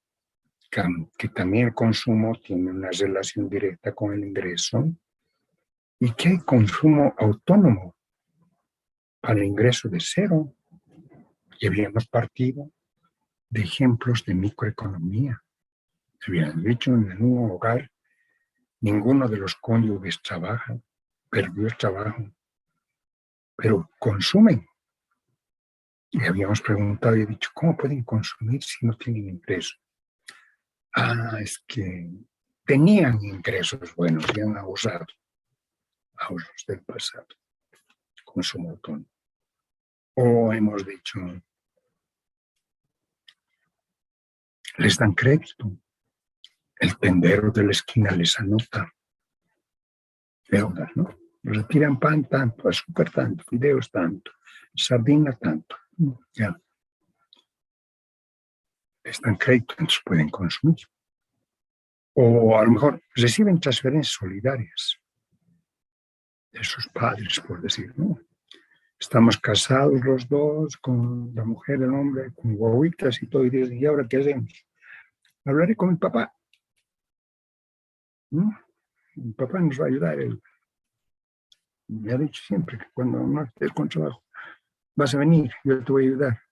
que también el consumo tiene una relación directa con el ingreso y que hay consumo autónomo para el ingreso de cero. Y habíamos partido de ejemplos de microeconomía. Habían dicho, en un hogar ninguno de los cónyuges trabaja, perdió el trabajo, pero consumen. Y habíamos preguntado y dicho, ¿cómo pueden consumir si no tienen ingresos? Es que tenían ingresos buenos y han ahorrado, ahorros del pasado, consumo autónomo. O hemos dicho, les dan crédito, el tendero de la esquina les anota deudas, ¿no? Retiran pan tanto, azúcar tanto, fideos tanto, sardina tanto, ya. Les dan crédito, entonces pueden consumir. O a lo mejor reciben transferencias solidarias de sus padres, por decir, ¿no? Estamos casados los dos, con la mujer, el hombre, con guaguitas y todo, y dices, ¿y ahora qué hacemos? Hablaré con mi papá. ¿No? Mi papá nos va a ayudar. Él me ha dicho siempre que cuando no estés con trabajo, vas a venir, yo te voy a ayudar.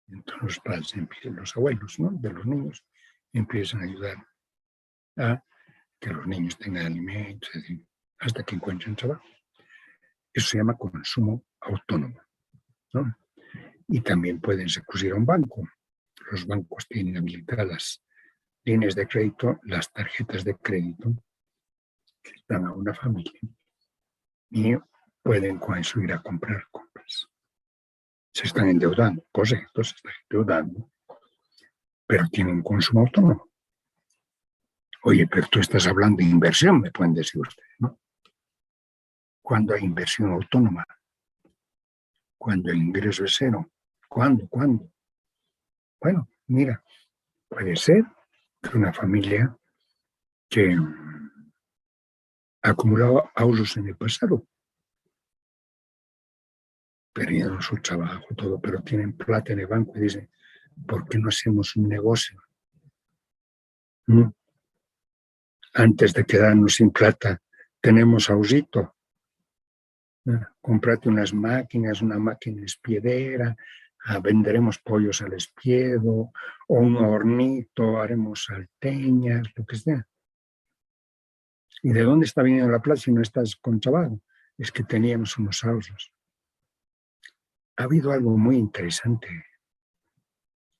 Entonces los padres empiezan, los abuelos, ¿no?, de los niños empiezan a ayudar a que los niños tengan alimentos, es decir, hasta que encuentren trabajo. Eso se llama consumo autónomo, ¿no? Y también pueden recurrir a un banco. Los bancos tienen habilitadas líneas de crédito, las tarjetas de crédito que dan a una familia y pueden con eso ir a comprar compras. Se están endeudando, correcto, se están endeudando, pero tienen consumo autónomo. Oye, pero tú estás hablando de inversión, me pueden decir ustedes, ¿no? ¿Cuándo hay inversión autónoma? ¿Cuándo el ingreso es cero? ¿Cuándo? Bueno, mira, puede ser que una familia que ha acumulado ahorros en el pasado, perdieron su trabajo, todo, pero tienen plata en el banco y dicen, ¿por qué no hacemos un negocio? Antes de quedarnos sin plata, tenemos ahorrito. Comprate unas máquinas, una máquina espiedera, venderemos pollos al espiedo, o un hornito, haremos salteñas, lo que sea. ¿Y de dónde está viniendo la plata si no estás con trabajo? Es que teníamos unos ahorros. Ha habido algo muy interesante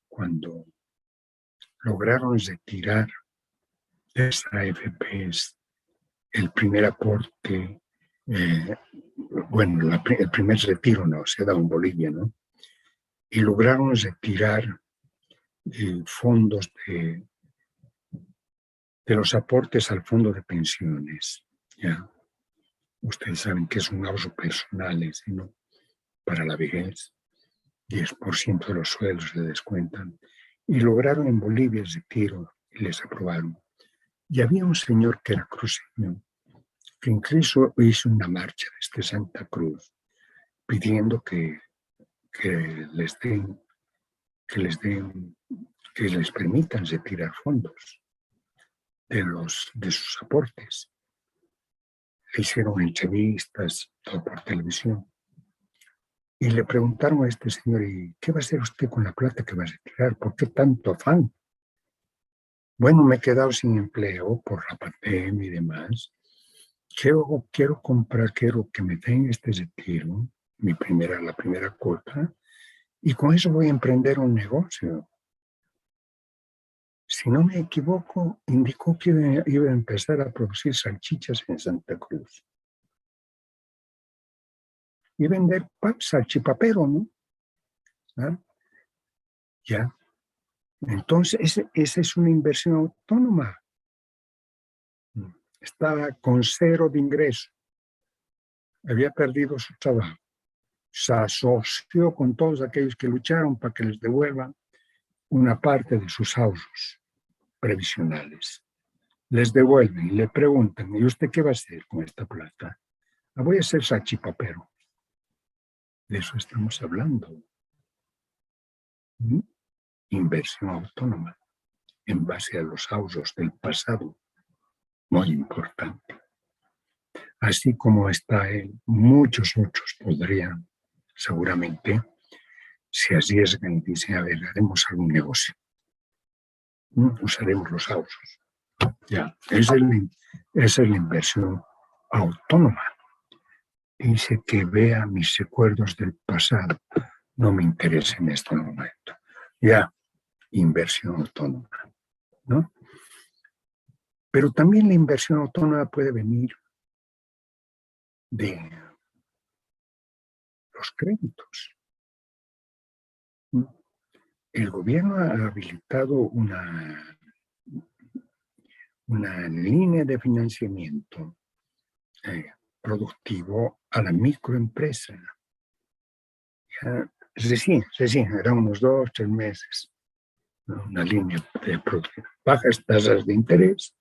cuando lograron retirar esa AFPs, el primer aporte, bueno, el primer retiro no, se ha dado en Bolivia, ¿no? Y lograron retirar fondos de los aportes al fondo de pensiones. ¿Ya? Ustedes saben que es un ahorro personal, ¿no?, para la vejez. 10% de los sueldos le descuentan. Y lograron en Bolivia el retiro y les aprobaron. Y había un señor que era cruceño, que incluso hizo una marcha desde Santa Cruz pidiendo que les permitan retirar fondos de sus aportes. Le hicieron entrevistas, todo por televisión. Y le preguntaron a este señor, ¿y qué va a hacer usted con la plata que va a retirar? ¿Por qué tanto afán? Bueno, me he quedado sin empleo por la pandemia y demás. Quiero comprar, quiero que me den este retiro, la primera cuota, y con eso voy a emprender un negocio. Si no me equivoco, indicó que iba a empezar a producir salchichas en Santa Cruz. Y vender salchipapero, ¿no? ¿Ah? Ya. Entonces, esa es una inversión autónoma. Estaba con cero de ingreso. Había perdido su trabajo. Se asoció con todos aquellos que lucharon para que les devuelvan una parte de sus ahorros previsionales. Les devuelven y le preguntan, ¿y usted qué va a hacer con esta plata? Voy a ser salchipapero. De eso estamos hablando. Inversión autónoma en base a los ahorros del pasado. Muy importante. Así como está él, muchos otros podrían, seguramente, se arriesgan y dicen, a ver, haremos algún negocio. Usaremos los ahorros. Ya, esa es la inversión autónoma. Dice que vea mis recuerdos del pasado. No me interesa en este momento. Ya, inversión autónoma, ¿no? Pero también la inversión autónoma puede venir de los créditos. El gobierno ha habilitado una línea de financiamiento productivo a la microempresa. Recién, eran unos 2 o 3 meses, ¿no? Una línea de productivo. Bajas tasas de interés,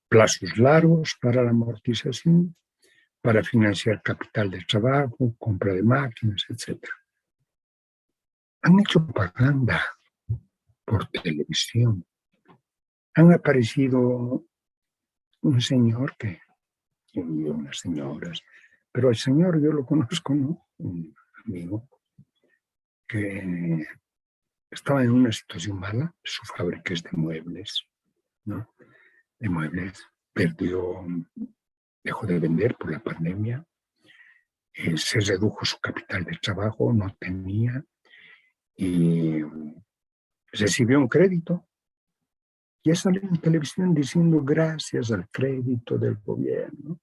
plazos largos para la amortización, para financiar capital de trabajo, compra de máquinas, etc. Han hecho propaganda por televisión. Han aparecido un señor y unas señoras, pero el señor yo lo conozco, ¿no? Un amigo que estaba en una situación mala, su fábrica es de muebles, ¿no? De muebles, dejó de vender por la pandemia, se redujo su capital de trabajo, no tenía, y recibió un crédito. Ya salió en televisión diciendo gracias al crédito del gobierno.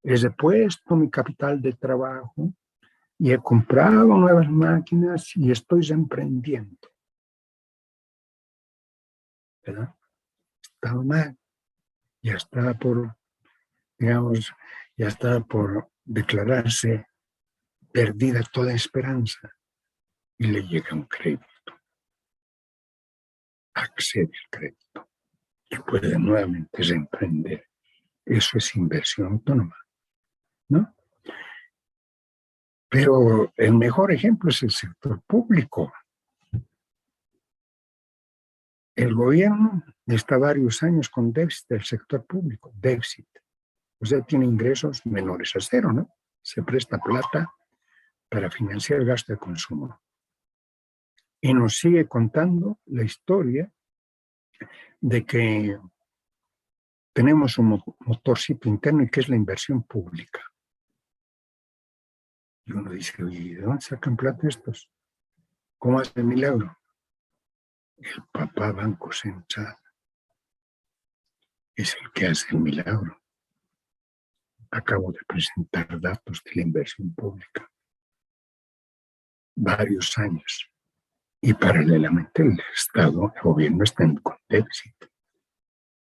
He repuesto mi capital de trabajo y he comprado nuevas máquinas y estoy emprendiendo. ¿Verdad? Estaba mal. Ya está digamos, ya está por declararse perdida toda esperanza y le llega un crédito. Accede al crédito y puede nuevamente reemprender. Eso es inversión autónoma, ¿no? Pero el mejor ejemplo es el sector público. El gobierno está varios años con déficit del sector público, déficit. O sea, tiene ingresos menores a cero, ¿no? Se presta plata para financiar el gasto de consumo. Y nos sigue contando la historia de que tenemos un motorcito interno y que es la inversión pública. Y uno dice, oye, ¿de dónde sacan plata estos? ¿Cómo hace el milagro? El papá Banco Central es el que hace el milagro. Acabo de presentar datos de la inversión pública. Varios años. Y paralelamente el Estado, el gobierno está con déficit.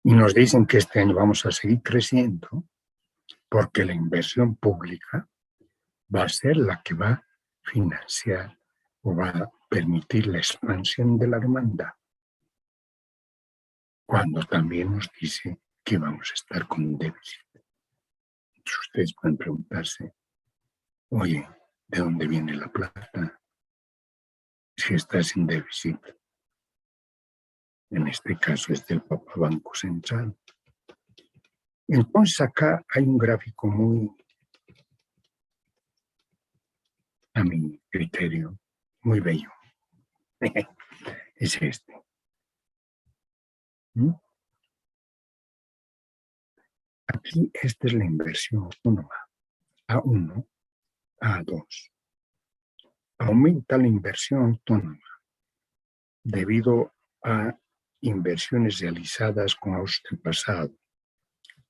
Y nos dicen que este año vamos a seguir creciendo porque la inversión pública va a ser la que va a financiar o va a permitir la expansión de la demanda. Cuando también nos dice que vamos a estar con déficit. Entonces ustedes pueden preguntarse, oye, ¿de dónde viene la plata? Si está sin déficit. En este caso es del Papa Banco Central. Entonces acá hay un gráfico muy, a mi criterio, muy bello. Es este. Aquí esta es la inversión autónoma. A1, A2. Aumenta la inversión autónoma debido a inversiones realizadas con ahorros del pasado,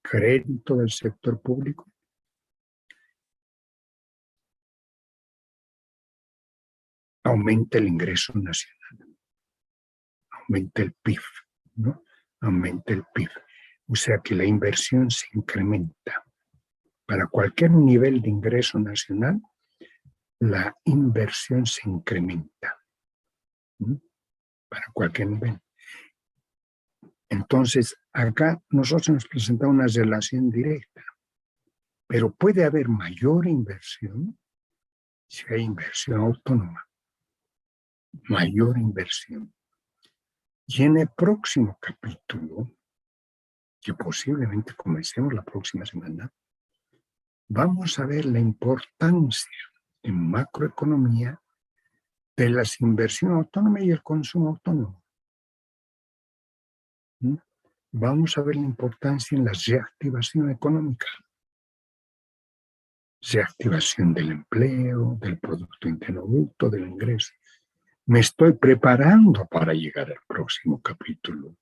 crédito del sector público, aumenta el ingreso nacional, aumenta el PIB, ¿no? Aumenta el PIB. O sea que la inversión se incrementa. Para cualquier nivel de ingreso nacional, la inversión se incrementa. ¿No? Para cualquier nivel. Entonces, acá nosotros nos presentamos una relación directa, pero puede haber mayor inversión si hay inversión autónoma, mayor inversión. Y en el próximo capítulo, que posiblemente comencemos la próxima semana, vamos a ver la importancia en macroeconomía de la inversión autónoma y el consumo autónomo. Vamos a ver la importancia en la reactivación económica. Reactivación del empleo, del Producto Interno Bruto, del ingreso. Me estoy preparando para llegar al próximo capítulo.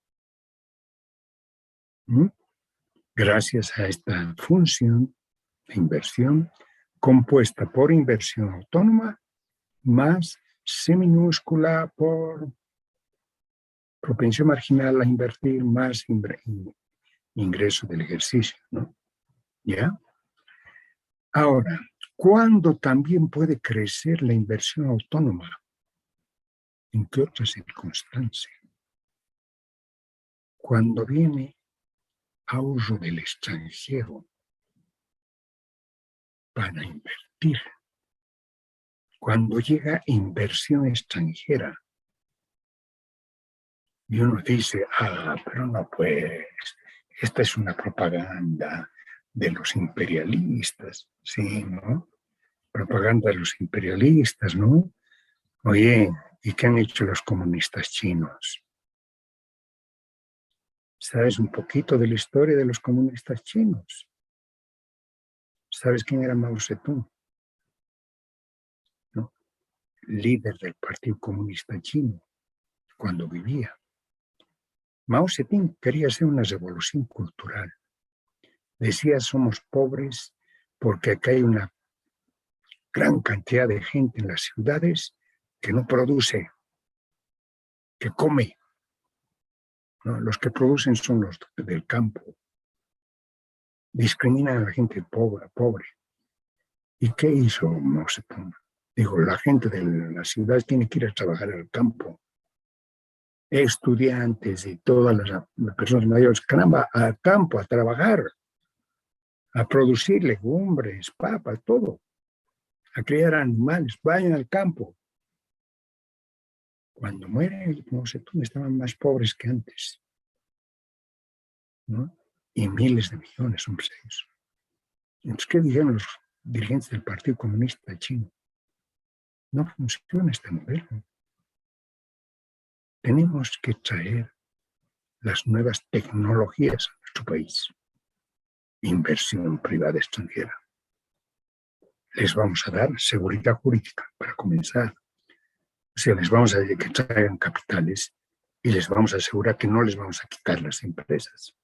Gracias a esta función de inversión compuesta por inversión autónoma más C minúscula por propensión marginal a invertir más ingreso del ejercicio, ¿no? ¿Ya? Ahora, ¿cuándo también puede crecer la inversión autónoma? ¿En qué otras circunstancias? Cuando viene ahorro del extranjero, para invertir. Cuando llega inversión extranjera, y uno dice, pero no pues, esta es una propaganda de los imperialistas, ¿sí, no? Propaganda de los imperialistas, ¿no? Oye, ¿y qué han hecho los comunistas chinos? ¿Sabes un poquito de la historia de los comunistas chinos? ¿Sabes quién era Mao Zedong? ¿No? Líder del Partido Comunista Chino, cuando vivía. Mao Zedong quería hacer una revolución cultural. Decía, somos pobres porque acá hay una gran cantidad de gente en las ciudades que no produce, que come, ¿no? Los que producen son los del campo. Discriminan a la gente pobre. ¿Y qué hizo Mao Zedong? Dijo, la gente de la ciudad tiene que ir a trabajar al campo. Estudiantes y todas las personas mayores, caramba, al campo, a trabajar, a producir legumbres, papas, todo, a criar animales, vayan al campo. Cuando muere Mao Zedong estaban más pobres que antes, ¿no? Y miles de millones son ellos. Entonces, ¿qué dijeron los dirigentes del Partido Comunista Chino? No funciona este modelo. Tenemos que traer las nuevas tecnologías a nuestro país. Inversión privada extranjera. Les vamos a dar seguridad jurídica para comenzar. O sea, les vamos a decir que traigan capitales y les vamos a asegurar que no les vamos a quitar las empresas.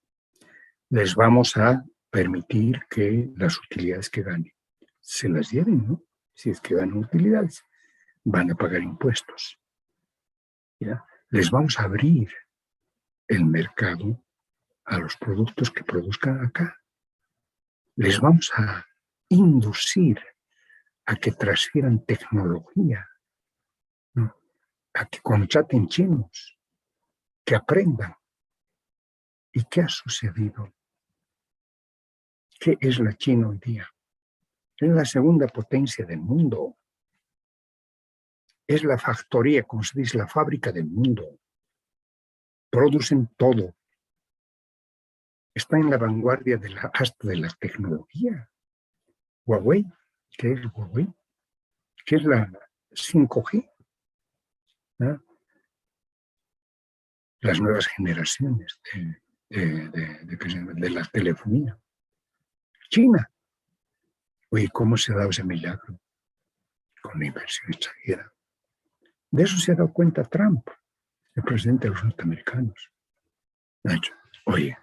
Les vamos a permitir que las utilidades que ganen se las lleven, ¿no? Si es que ganan utilidades, van a pagar impuestos. ¿Ya? Les vamos a abrir el mercado a los productos que produzcan acá. Les vamos a inducir a que transfieran tecnología, ¿no? A que contraten chinos, que aprendan. ¿Y qué ha sucedido? ¿Qué es la China hoy día? Es la segunda potencia del mundo. Es la factoría, como se dice, la fábrica del mundo. Producen todo. Está en la vanguardia hasta de la tecnología. Huawei, ¿qué es Huawei? ¿Qué es la 5G? ¿No? Las nuevas generaciones de la telefonía. China. Oye, ¿cómo se ha dado ese milagro? Con la inversión extranjera. De eso se ha dado cuenta Trump, el presidente de los norteamericanos. Ha dicho, oye,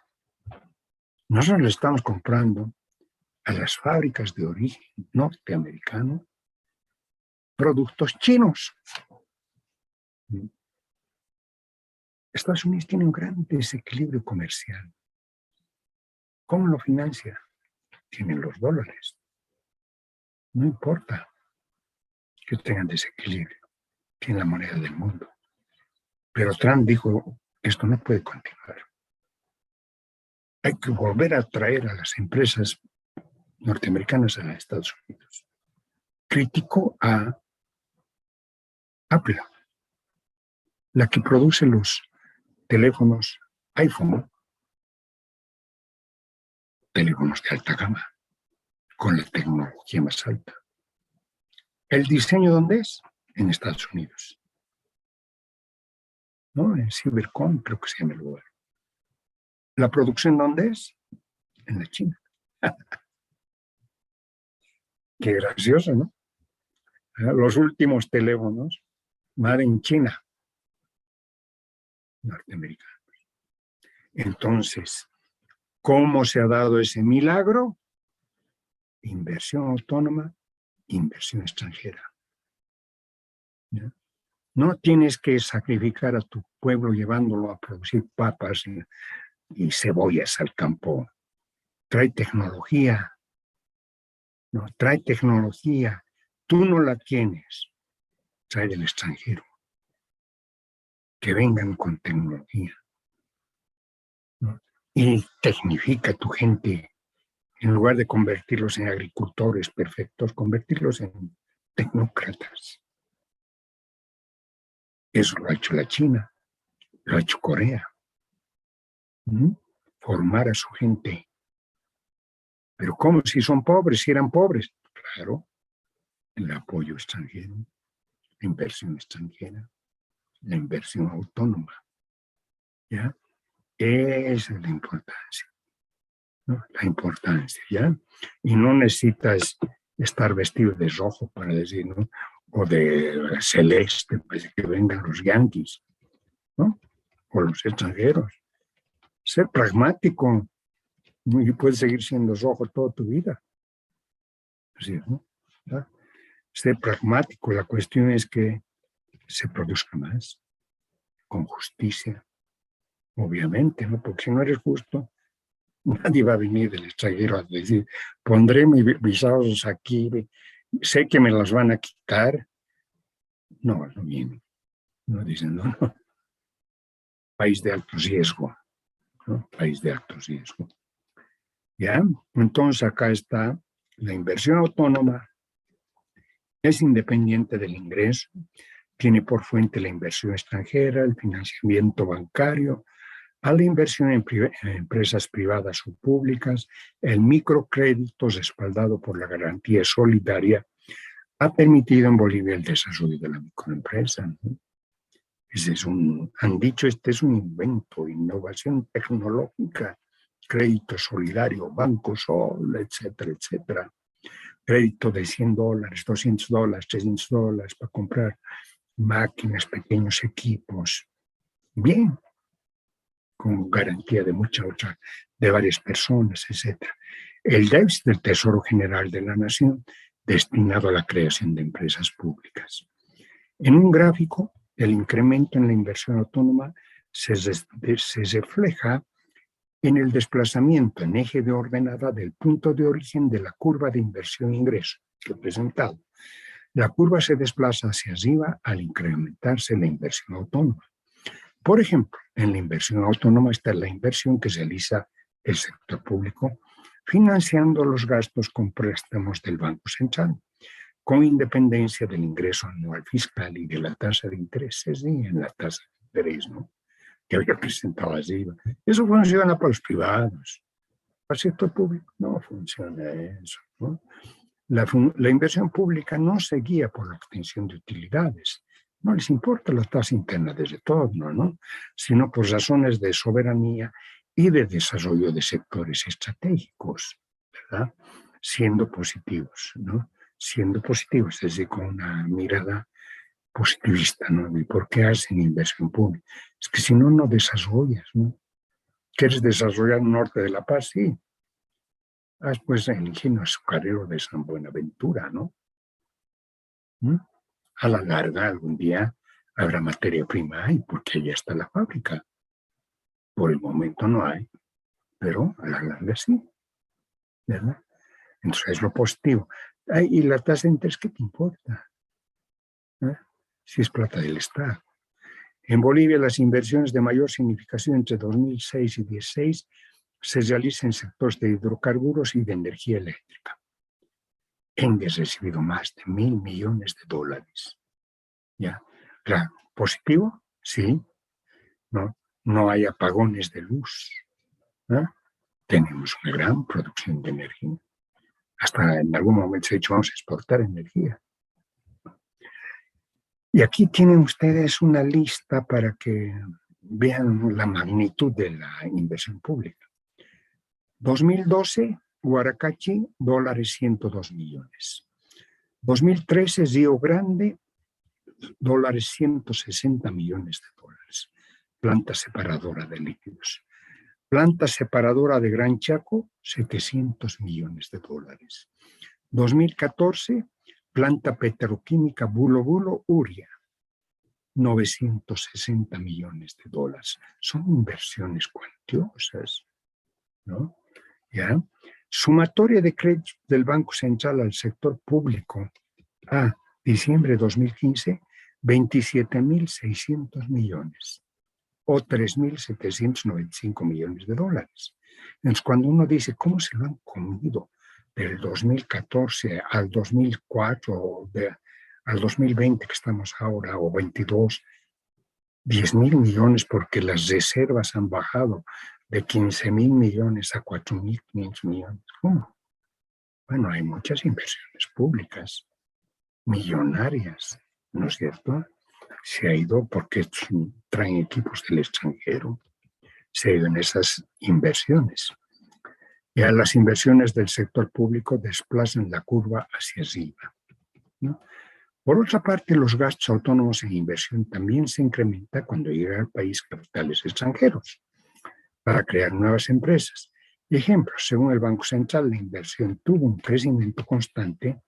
nosotros le estamos comprando a las fábricas de origen norteamericano productos chinos. Estados Unidos tiene un gran desequilibrio comercial. ¿Cómo lo financia? Tienen los dólares. No importa que tengan desequilibrio, tienen la moneda del mundo. Pero Trump dijo, esto no puede continuar. Hay que volver a traer a las empresas norteamericanas a Estados Unidos. Criticó a Apple, la que produce los teléfonos iPhone, teléfonos de alta gama, con la tecnología más alta. ¿El diseño dónde es? En Estados Unidos. ¿No? En Cybercom, creo que se llama el lugar. ¿La producción dónde es? En la China. Qué gracioso, ¿no? Los últimos teléfonos, made in China, norteamericanos. Entonces, ¿cómo se ha dado ese milagro? Inversión autónoma, inversión extranjera. ¿Ya? No tienes que sacrificar a tu pueblo llevándolo a producir papas y cebollas al campo. Trae tecnología, ¿no? Trae tecnología. Tú no la tienes, trae del extranjero. Que vengan con tecnología, ¿no? Y tecnifica a tu gente, En lugar de convertirlos en agricultores perfectos, convertirlos en tecnócratas. Eso lo ha hecho la China, lo ha hecho Corea. Formar a su gente. Pero ¿cómo? Si son pobres, si eran pobres. Claro, el apoyo extranjero, la inversión extranjera, la inversión autónoma. ¿Ya? Esa es la importancia. ¿No? La importancia, ¿ya? Y no necesitas estar vestido de rojo para decir, ¿no? O de celeste para que vengan los yanquis, ¿no? O los extranjeros. Ser pragmático y puedes seguir siendo rojo toda tu vida. Así, ¿no? ¿Ya? Ser pragmático, la cuestión es que se produzca más, con justicia, obviamente, ¿no? Porque si no eres justo, nadie va a venir del extranjero a decir, pondré mis visados aquí, sé que me los van a quitar. No, no vienen. No dicen, no. País de alto riesgo, ¿no? País de alto riesgo. ¿Ya? Entonces acá está la inversión autónoma, es independiente del ingreso, tiene por fuente la inversión extranjera, el financiamiento bancario, a la inversión en empresas privadas o públicas, el microcrédito respaldado por la garantía solidaria ha permitido en Bolivia el desarrollo de la microempresa, ¿no? Han dicho, este es un invento, innovación tecnológica, crédito solidario, Banco Sol, etcétera, etcétera. Crédito de $100, $200, $300 para comprar máquinas, pequeños equipos. Bien, con garantía de de varias personas, etc. El déficit del Tesoro General de la Nación destinado a la creación de empresas públicas. En un gráfico, el incremento en la inversión autónoma se refleja en el desplazamiento en eje de ordenada del punto de origen de la curva de inversión-ingreso, representado. La curva se desplaza hacia arriba al incrementarse la inversión autónoma. Por ejemplo, en la inversión autónoma está la inversión que realiza el sector público financiando los gastos con préstamos del Banco Central, con independencia del ingreso anual fiscal y de la tasa de interés, sí, en la tasa de interés, ¿no? Que había presentado arriba. Eso funciona para los privados. Para el sector público no funciona eso, ¿no? La inversión pública no se guía por la obtención de utilidades. No les importa la tasa interna de retorno, ¿no? Sino por razones de soberanía y de desarrollo de sectores estratégicos, ¿verdad? Siendo positivos, ¿no? Siendo positivos, es decir, con una mirada positivista, ¿no? ¿Y por qué hacen inversión pública? Es que si no, no desarrollas, ¿no? ¿Quieres desarrollar el norte de La Paz? Sí. Haz pues el ingenio azucarero de San Buenaventura, ¿no? A la larga, algún día habrá materia prima ahí, porque ya está la fábrica. Por el momento no hay, pero a la larga sí, ¿verdad? Entonces es lo positivo. Y la tasa de interés, ¿qué te importa? Si es plata del Estado. En Bolivia, las inversiones de mayor significación entre 2006 y 2016 se realizan en sectores de hidrocarburos y de energía eléctrica. Endes ha recibido más de $1.000 millones. ¿Ya? Claro, positivo, sí. No hay apagones de luz. Tenemos una gran producción de energía. Hasta en algún momento se ha dicho, vamos a exportar energía. Y aquí tienen ustedes una lista para que vean la magnitud de la inversión pública. 2012, Huaracachi, $102 millones. 2013, Río Grande, $160 millones. Planta separadora de líquidos. Planta separadora de Gran Chaco, $700 millones. 2014, planta petroquímica Bulo Bulo, Uria, $960 millones. Son inversiones cuantiosas, ¿no? ¿Ya? Sumatoria de créditos del Banco Central al sector público a diciembre de 2015, $27.600 millones o $3.795 millones. Entonces, cuando uno dice, ¿cómo se lo han comido del 2014 al 2004, al 2020 que estamos ahora, o 22, 10.000 millones porque las reservas han bajado de 15.000 millones a 4.500 millones? ¿Cómo? Bueno, hay muchas inversiones públicas, millonarias, ¿no es cierto? Se ha ido porque traen equipos del extranjero, se ha ido en esas inversiones. Ya las inversiones del sector público desplazan la curva hacia arriba, ¿no? Por otra parte, los gastos autónomos en inversión también se incrementan cuando llegan al país capitales extranjeros para crear nuevas empresas. Ejemplo, según el Banco Central, la inversión tuvo un crecimiento constante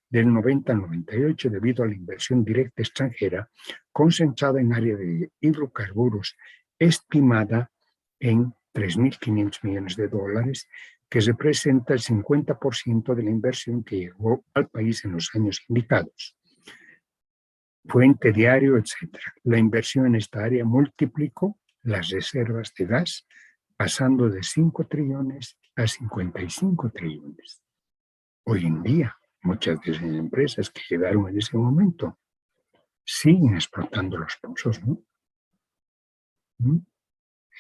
del 90 al 98 debido a la inversión directa extranjera concentrada en área de hidrocarburos, estimada en 3.500 millones de dólares, que representa el 50% de la inversión que llegó al país en los años indicados. Fuente diario, etc. La inversión en esta área multiplicó las reservas de gas, pasando de 5 trillones a 55 trillones. Hoy en día, muchas de esas empresas que llegaron en ese momento siguen explotando los pozos, ¿no?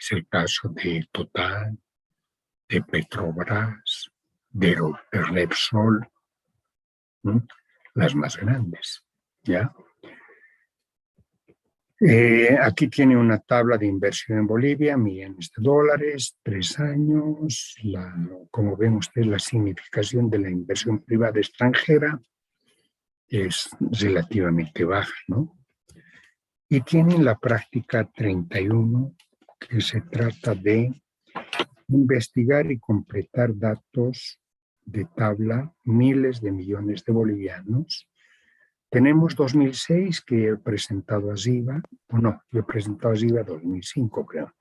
Es el caso de Total, de Petrobras, de Repsol, ¿no? Las más grandes, ¿ya? Aquí tiene una tabla de inversión en Bolivia, millones de dólares, 3 años. Como ven ustedes, la significación de la inversión privada extranjera es relativamente baja, ¿no? Y tienen la práctica 31, que se trata de investigar y completar datos de tabla, miles de millones de bolivianos. Tenemos 2006, que he presentado arriba, o no, yo he presentado arriba 2005, creo.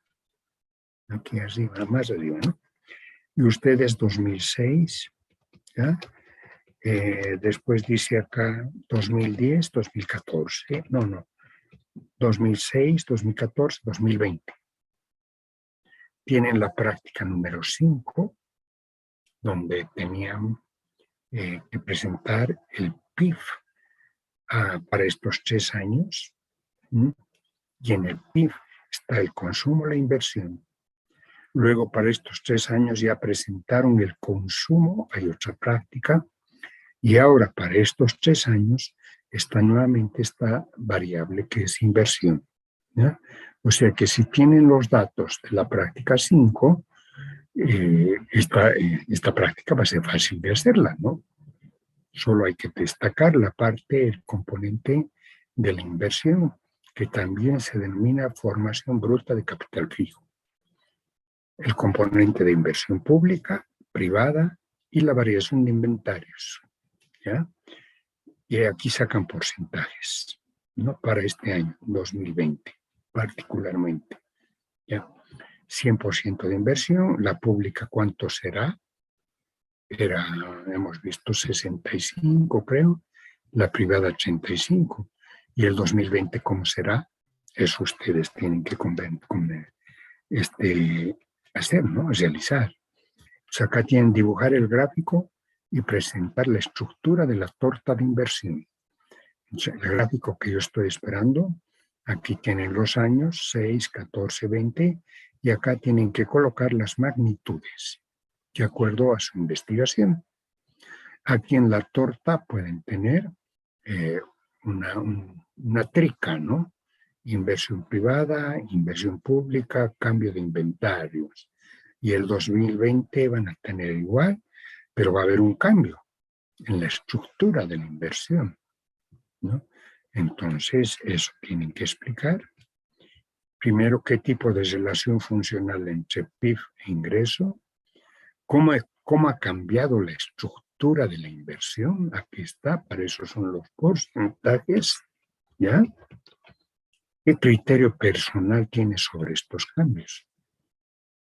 Aquí arriba, más arriba, ¿no? Y ustedes 2006, ¿ya? Después dice acá 2010, 2014, no, 2006, 2014, 2020. Tienen la práctica número 5, donde tenían que presentar el PIB para estos 3 años. Y en el PIB está el consumo, la inversión. Luego, para estos 3 años ya presentaron el consumo, hay otra práctica, y ahora para estos 3 años está nuevamente esta variable que es inversión, ¿ya? O sea que si tienen los datos de la práctica 5, esta práctica va a ser fácil de hacerla, ¿no? Solo hay que destacar la parte, el componente de la inversión, que también se denomina formación bruta de capital fijo. El componente de inversión pública, privada y la variación de inventarios, ¿ya? Y aquí sacan porcentajes, ¿no? Para este año, 2020, particularmente, ¿ya? 100% de inversión, la pública, ¿cuánto será? Hemos visto 65, creo, la privada 85, y el 2020, ¿cómo será? Eso ustedes tienen que hacer, ¿no? Realizar. O sea, acá tienen dibujar el gráfico y presentar la estructura de la torta de inversión. O sea, el gráfico que yo estoy esperando, aquí tienen los años, 6, 14, 20, y acá tienen que colocar las magnitudes, de acuerdo a su investigación. Aquí en la torta pueden tener una trica, ¿no? Inversión privada, inversión pública, cambio de inventarios. Y el 2020 van a tener igual, pero va a haber un cambio en la estructura de la inversión, ¿no? Entonces, eso tienen que explicar. Primero, qué tipo de relación funcional entre PIB e ingreso, cómo ha cambiado la estructura de la inversión. Aquí está, para eso son los porcentajes, ¿ya? ¿Qué criterio personal tiene sobre estos cambios?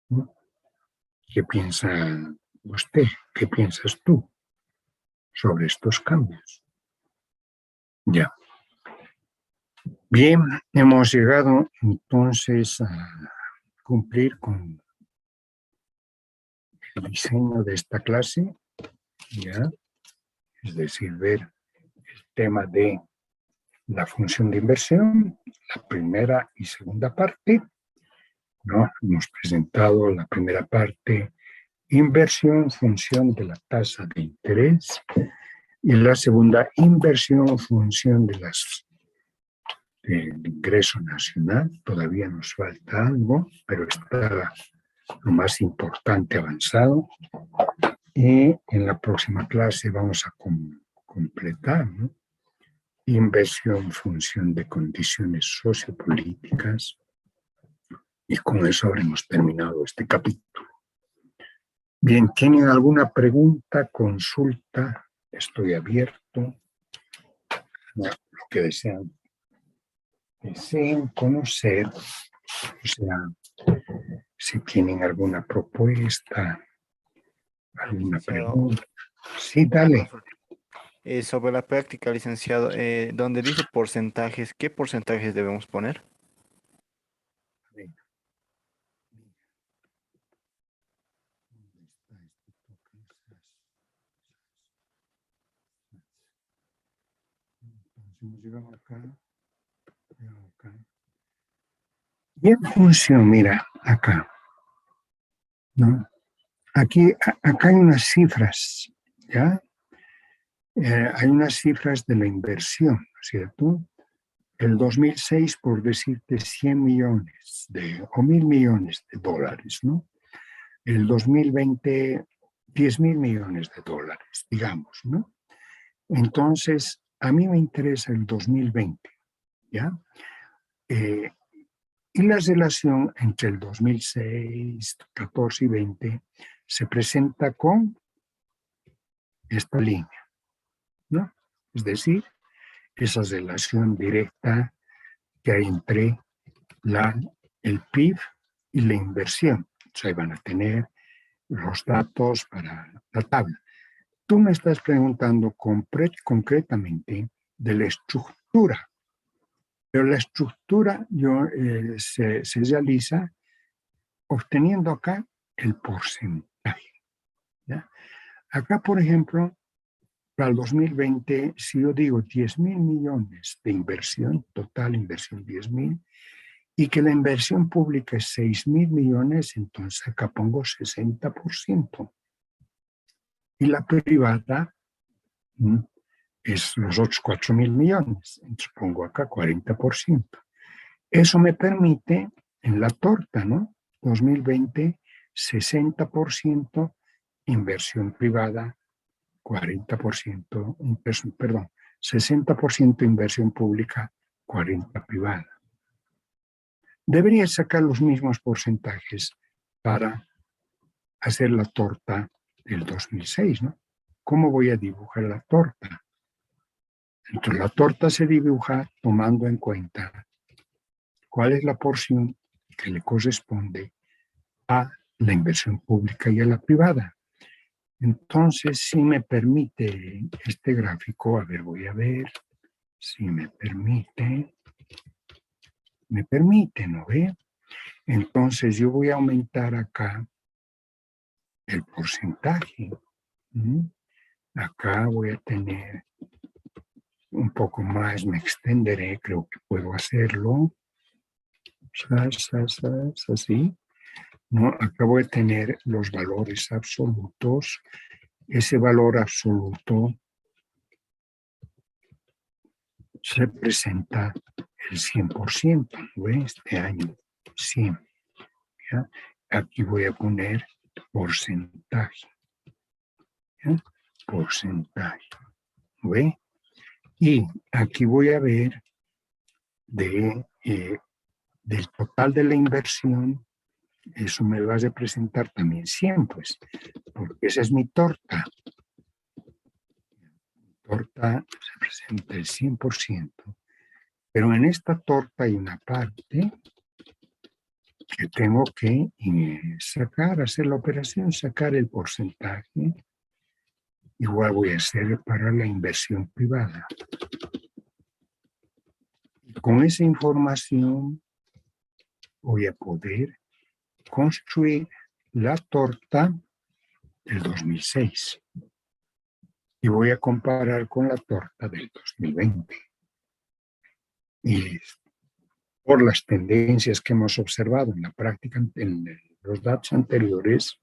¿No? ¿Qué piensa usted? ¿Qué piensas tú sobre estos cambios? Ya. Bien, hemos llegado entonces a cumplir con el diseño de esta clase, ¿ya? Es decir, ver el tema de la función de inversión, la primera y segunda parte, ¿no? Hemos presentado la primera parte, inversión, función de la tasa de interés, y la segunda, inversión, función de del ingreso nacional. Todavía nos falta algo, pero está lo más importante avanzado. Y en la próxima clase vamos a completar, ¿no? Inversión, función de condiciones sociopolíticas. Y con eso habremos terminado este capítulo. Bien, ¿tienen alguna pregunta, consulta? Estoy abierto. Lo que deseen conocer, o sea, si tienen alguna propuesta, alguna Licenciado, pregunta. Sí, una dale. consulta. Sobre la práctica, licenciado, donde dice porcentajes, ¿qué porcentajes debemos poner? Hemos llegado acá. Y en función, mira, acá, ¿no? Aquí, acá hay unas cifras, ¿ya? Hay unas cifras de la inversión, ¿no es cierto? El 2006, por decirte, 100 millones o 1.000 millones de dólares, ¿no? El 2020, 10.000 millones de dólares, digamos, ¿no? Entonces, a mí me interesa el 2020, ¿ya? Y la relación entre el 2006, 14 y 20 se presenta con esta línea, ¿no? Es decir, esa relación directa que hay entre el PIB y la inversión. O sea, van a tener los datos para la tabla. Tú me estás preguntando concretamente de la estructura, pero la estructura se realiza obteniendo acá el porcentaje, ¿ya? Acá, por ejemplo, para el 2020, si yo digo 10.000 millones de inversión, total inversión 10.000, y que la inversión pública es 6.000 millones, entonces acá pongo 60%. Y la privada es los otros 4.000 millones, entonces pongo acá 40%. Eso me permite, en la torta, ¿no? 2020, 60% inversión privada, 40%, perdón, 60% inversión pública, 40% privada. Debería sacar los mismos porcentajes para hacer la torta del 2006, ¿no? ¿Cómo voy a dibujar la torta? Entonces, la torta se dibuja tomando en cuenta cuál es la porción que le corresponde a la inversión pública y a la privada. Entonces, si me permite este gráfico, a ver, voy a ver si me permite, ¿no ve? Entonces, yo voy a aumentar acá el porcentaje. Acá voy a tener un poco más, me extenderé, creo que puedo hacerlo. Así. ¿No? Acá voy a tener los valores absolutos. Ese valor absoluto se presenta el 100%, ¿no? Este año 100. ¿Ya? Aquí voy a poner porcentaje. ¿Ya? Porcentaje. ¿Ve? Y aquí voy a ver del total de la inversión, eso me va a representar también 100, pues, porque esa es mi torta. Torta se presenta el 100%, pero en esta torta hay una parte que tengo que sacar, hacer la operación, sacar el porcentaje. Igual voy a hacer para la inversión privada. Con esa información voy a poder construir la torta del 2006 y voy a comparar con la torta del 2020. Y por las tendencias que hemos observado en la práctica, en los datos anteriores,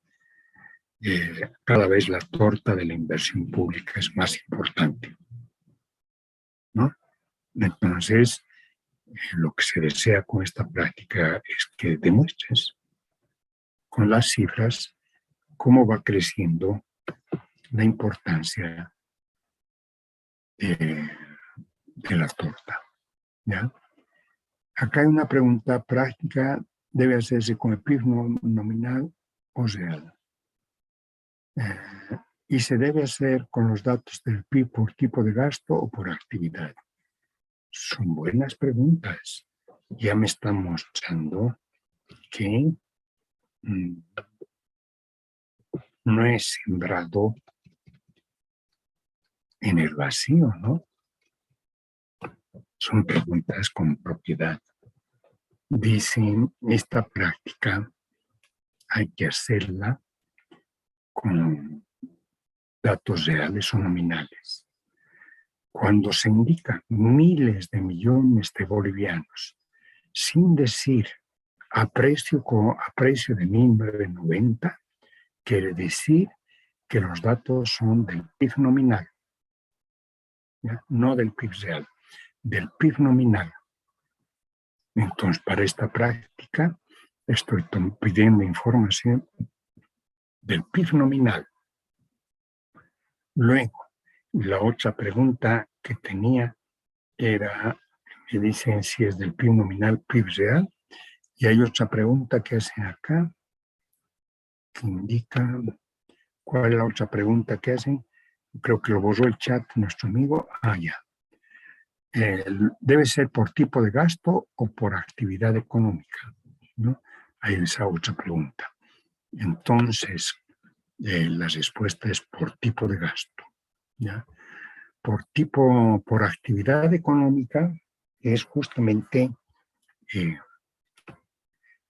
cada vez la torta de la inversión pública es más importante, ¿no? Entonces, lo que se desea con esta práctica es que demuestres con las cifras cómo va creciendo la importancia de la torta, ¿ya? Acá hay una pregunta práctica, debe hacerse con el PIB nominal o real. Y se debe hacer con los datos del PIB por tipo de gasto o por actividad. Son buenas preguntas. Ya me están mostrando que no he sembrado en el vacío, ¿no? Son preguntas con propiedad. Dicen, esta práctica hay que hacerla con datos reales o nominales. Cuando se indican miles de millones de bolivianos, sin decir a precio de 1990, quiere decir que los datos son del PIB nominal, ¿ya? No del PIB real, del PIB nominal. Entonces, para esta práctica, estoy pidiendo información del PIB nominal. Luego, la otra pregunta que tenía era, me dicen si es del PIB nominal, PIB real, y hay otra pregunta que hacen acá, que indica, ¿cuál es la otra pregunta que hacen? Creo que lo borró el chat nuestro amigo. Ya. Debe ser por tipo de gasto o por actividad económica, ¿no? Hay esa otra pregunta. Entonces, la respuesta es por tipo de gasto, ¿ya? Por actividad económica es justamente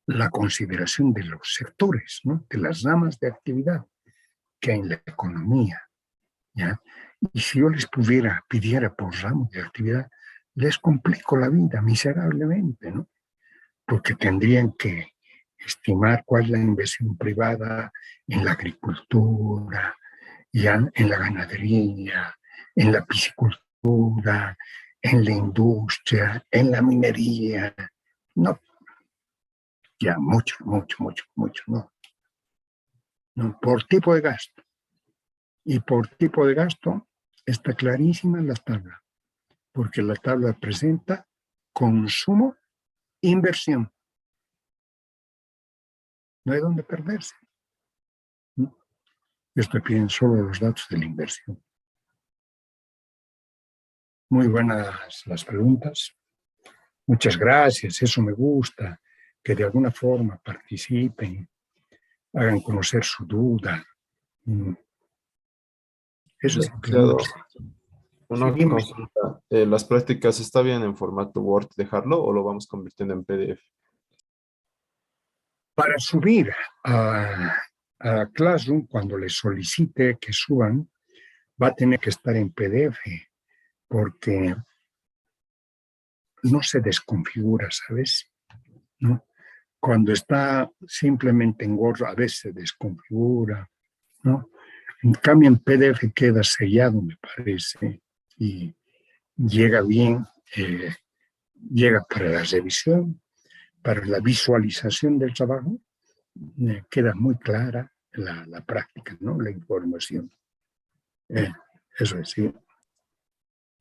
la consideración de los sectores, ¿no? De las ramas de actividad que hay en la economía, ¿ya? Y si yo les pidiera por ramo de actividad, les complico la vida miserablemente, ¿no? Porque tendrían que estimar cuál es la inversión privada en la agricultura, ya en la ganadería, en la piscicultura, en la industria, en la minería. No, ya mucho, no. No, por tipo de gasto. Y por tipo de gasto está clarísima la tabla, porque la tabla presenta consumo, inversión. No hay dónde perderse. ¿No? Yo estoy pidiendo solo los datos de la inversión. Muy buenas las preguntas. Muchas gracias, eso me gusta, que de alguna forma participen, hagan conocer su duda. Eso es lo que me Licenciado, gusta. Sí, una dime. consulta. ¿Las prácticas está bien en formato Word dejarlo o lo vamos convirtiendo en PDF? Para subir a Classroom, cuando les solicite que suban, va a tener que estar en PDF, porque no se desconfigura, ¿sabes? ¿No? Cuando está simplemente en Word, a veces se desconfigura, ¿no? En cambio, en PDF queda sellado, me parece, y llega bien, llega para la revisión, para la visualización del trabajo, queda muy clara la práctica, ¿no? La información. Eso es, sí.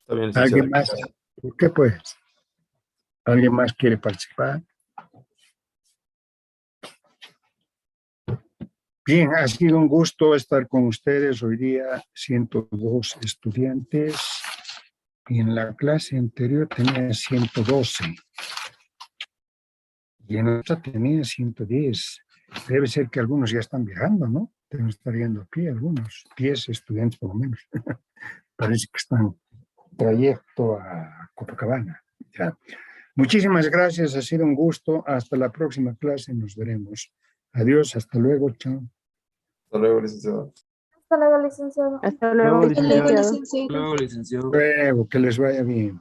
Está bien, licenciado. ¿Alguien más? ¿Por qué pues? ¿Alguien más quiere participar? Bien, ha sido un gusto estar con ustedes hoy día, 102 estudiantes, y en la clase anterior tenía 112, y en la otra tenía 110. Debe ser que algunos ya están viajando, ¿no? Deben estar yendo a pie algunos, 10 estudiantes por lo menos. Parece que están trayecto a Copacabana. Ya. Muchísimas gracias, ha sido un gusto. Hasta la próxima clase, nos veremos. Adiós, hasta luego, chao. Hasta luego, licenciado. Hasta luego, licenciado. Hasta luego, Luego, licenciado. licenciado. Luego, licenciado. Luego, que les vaya bien.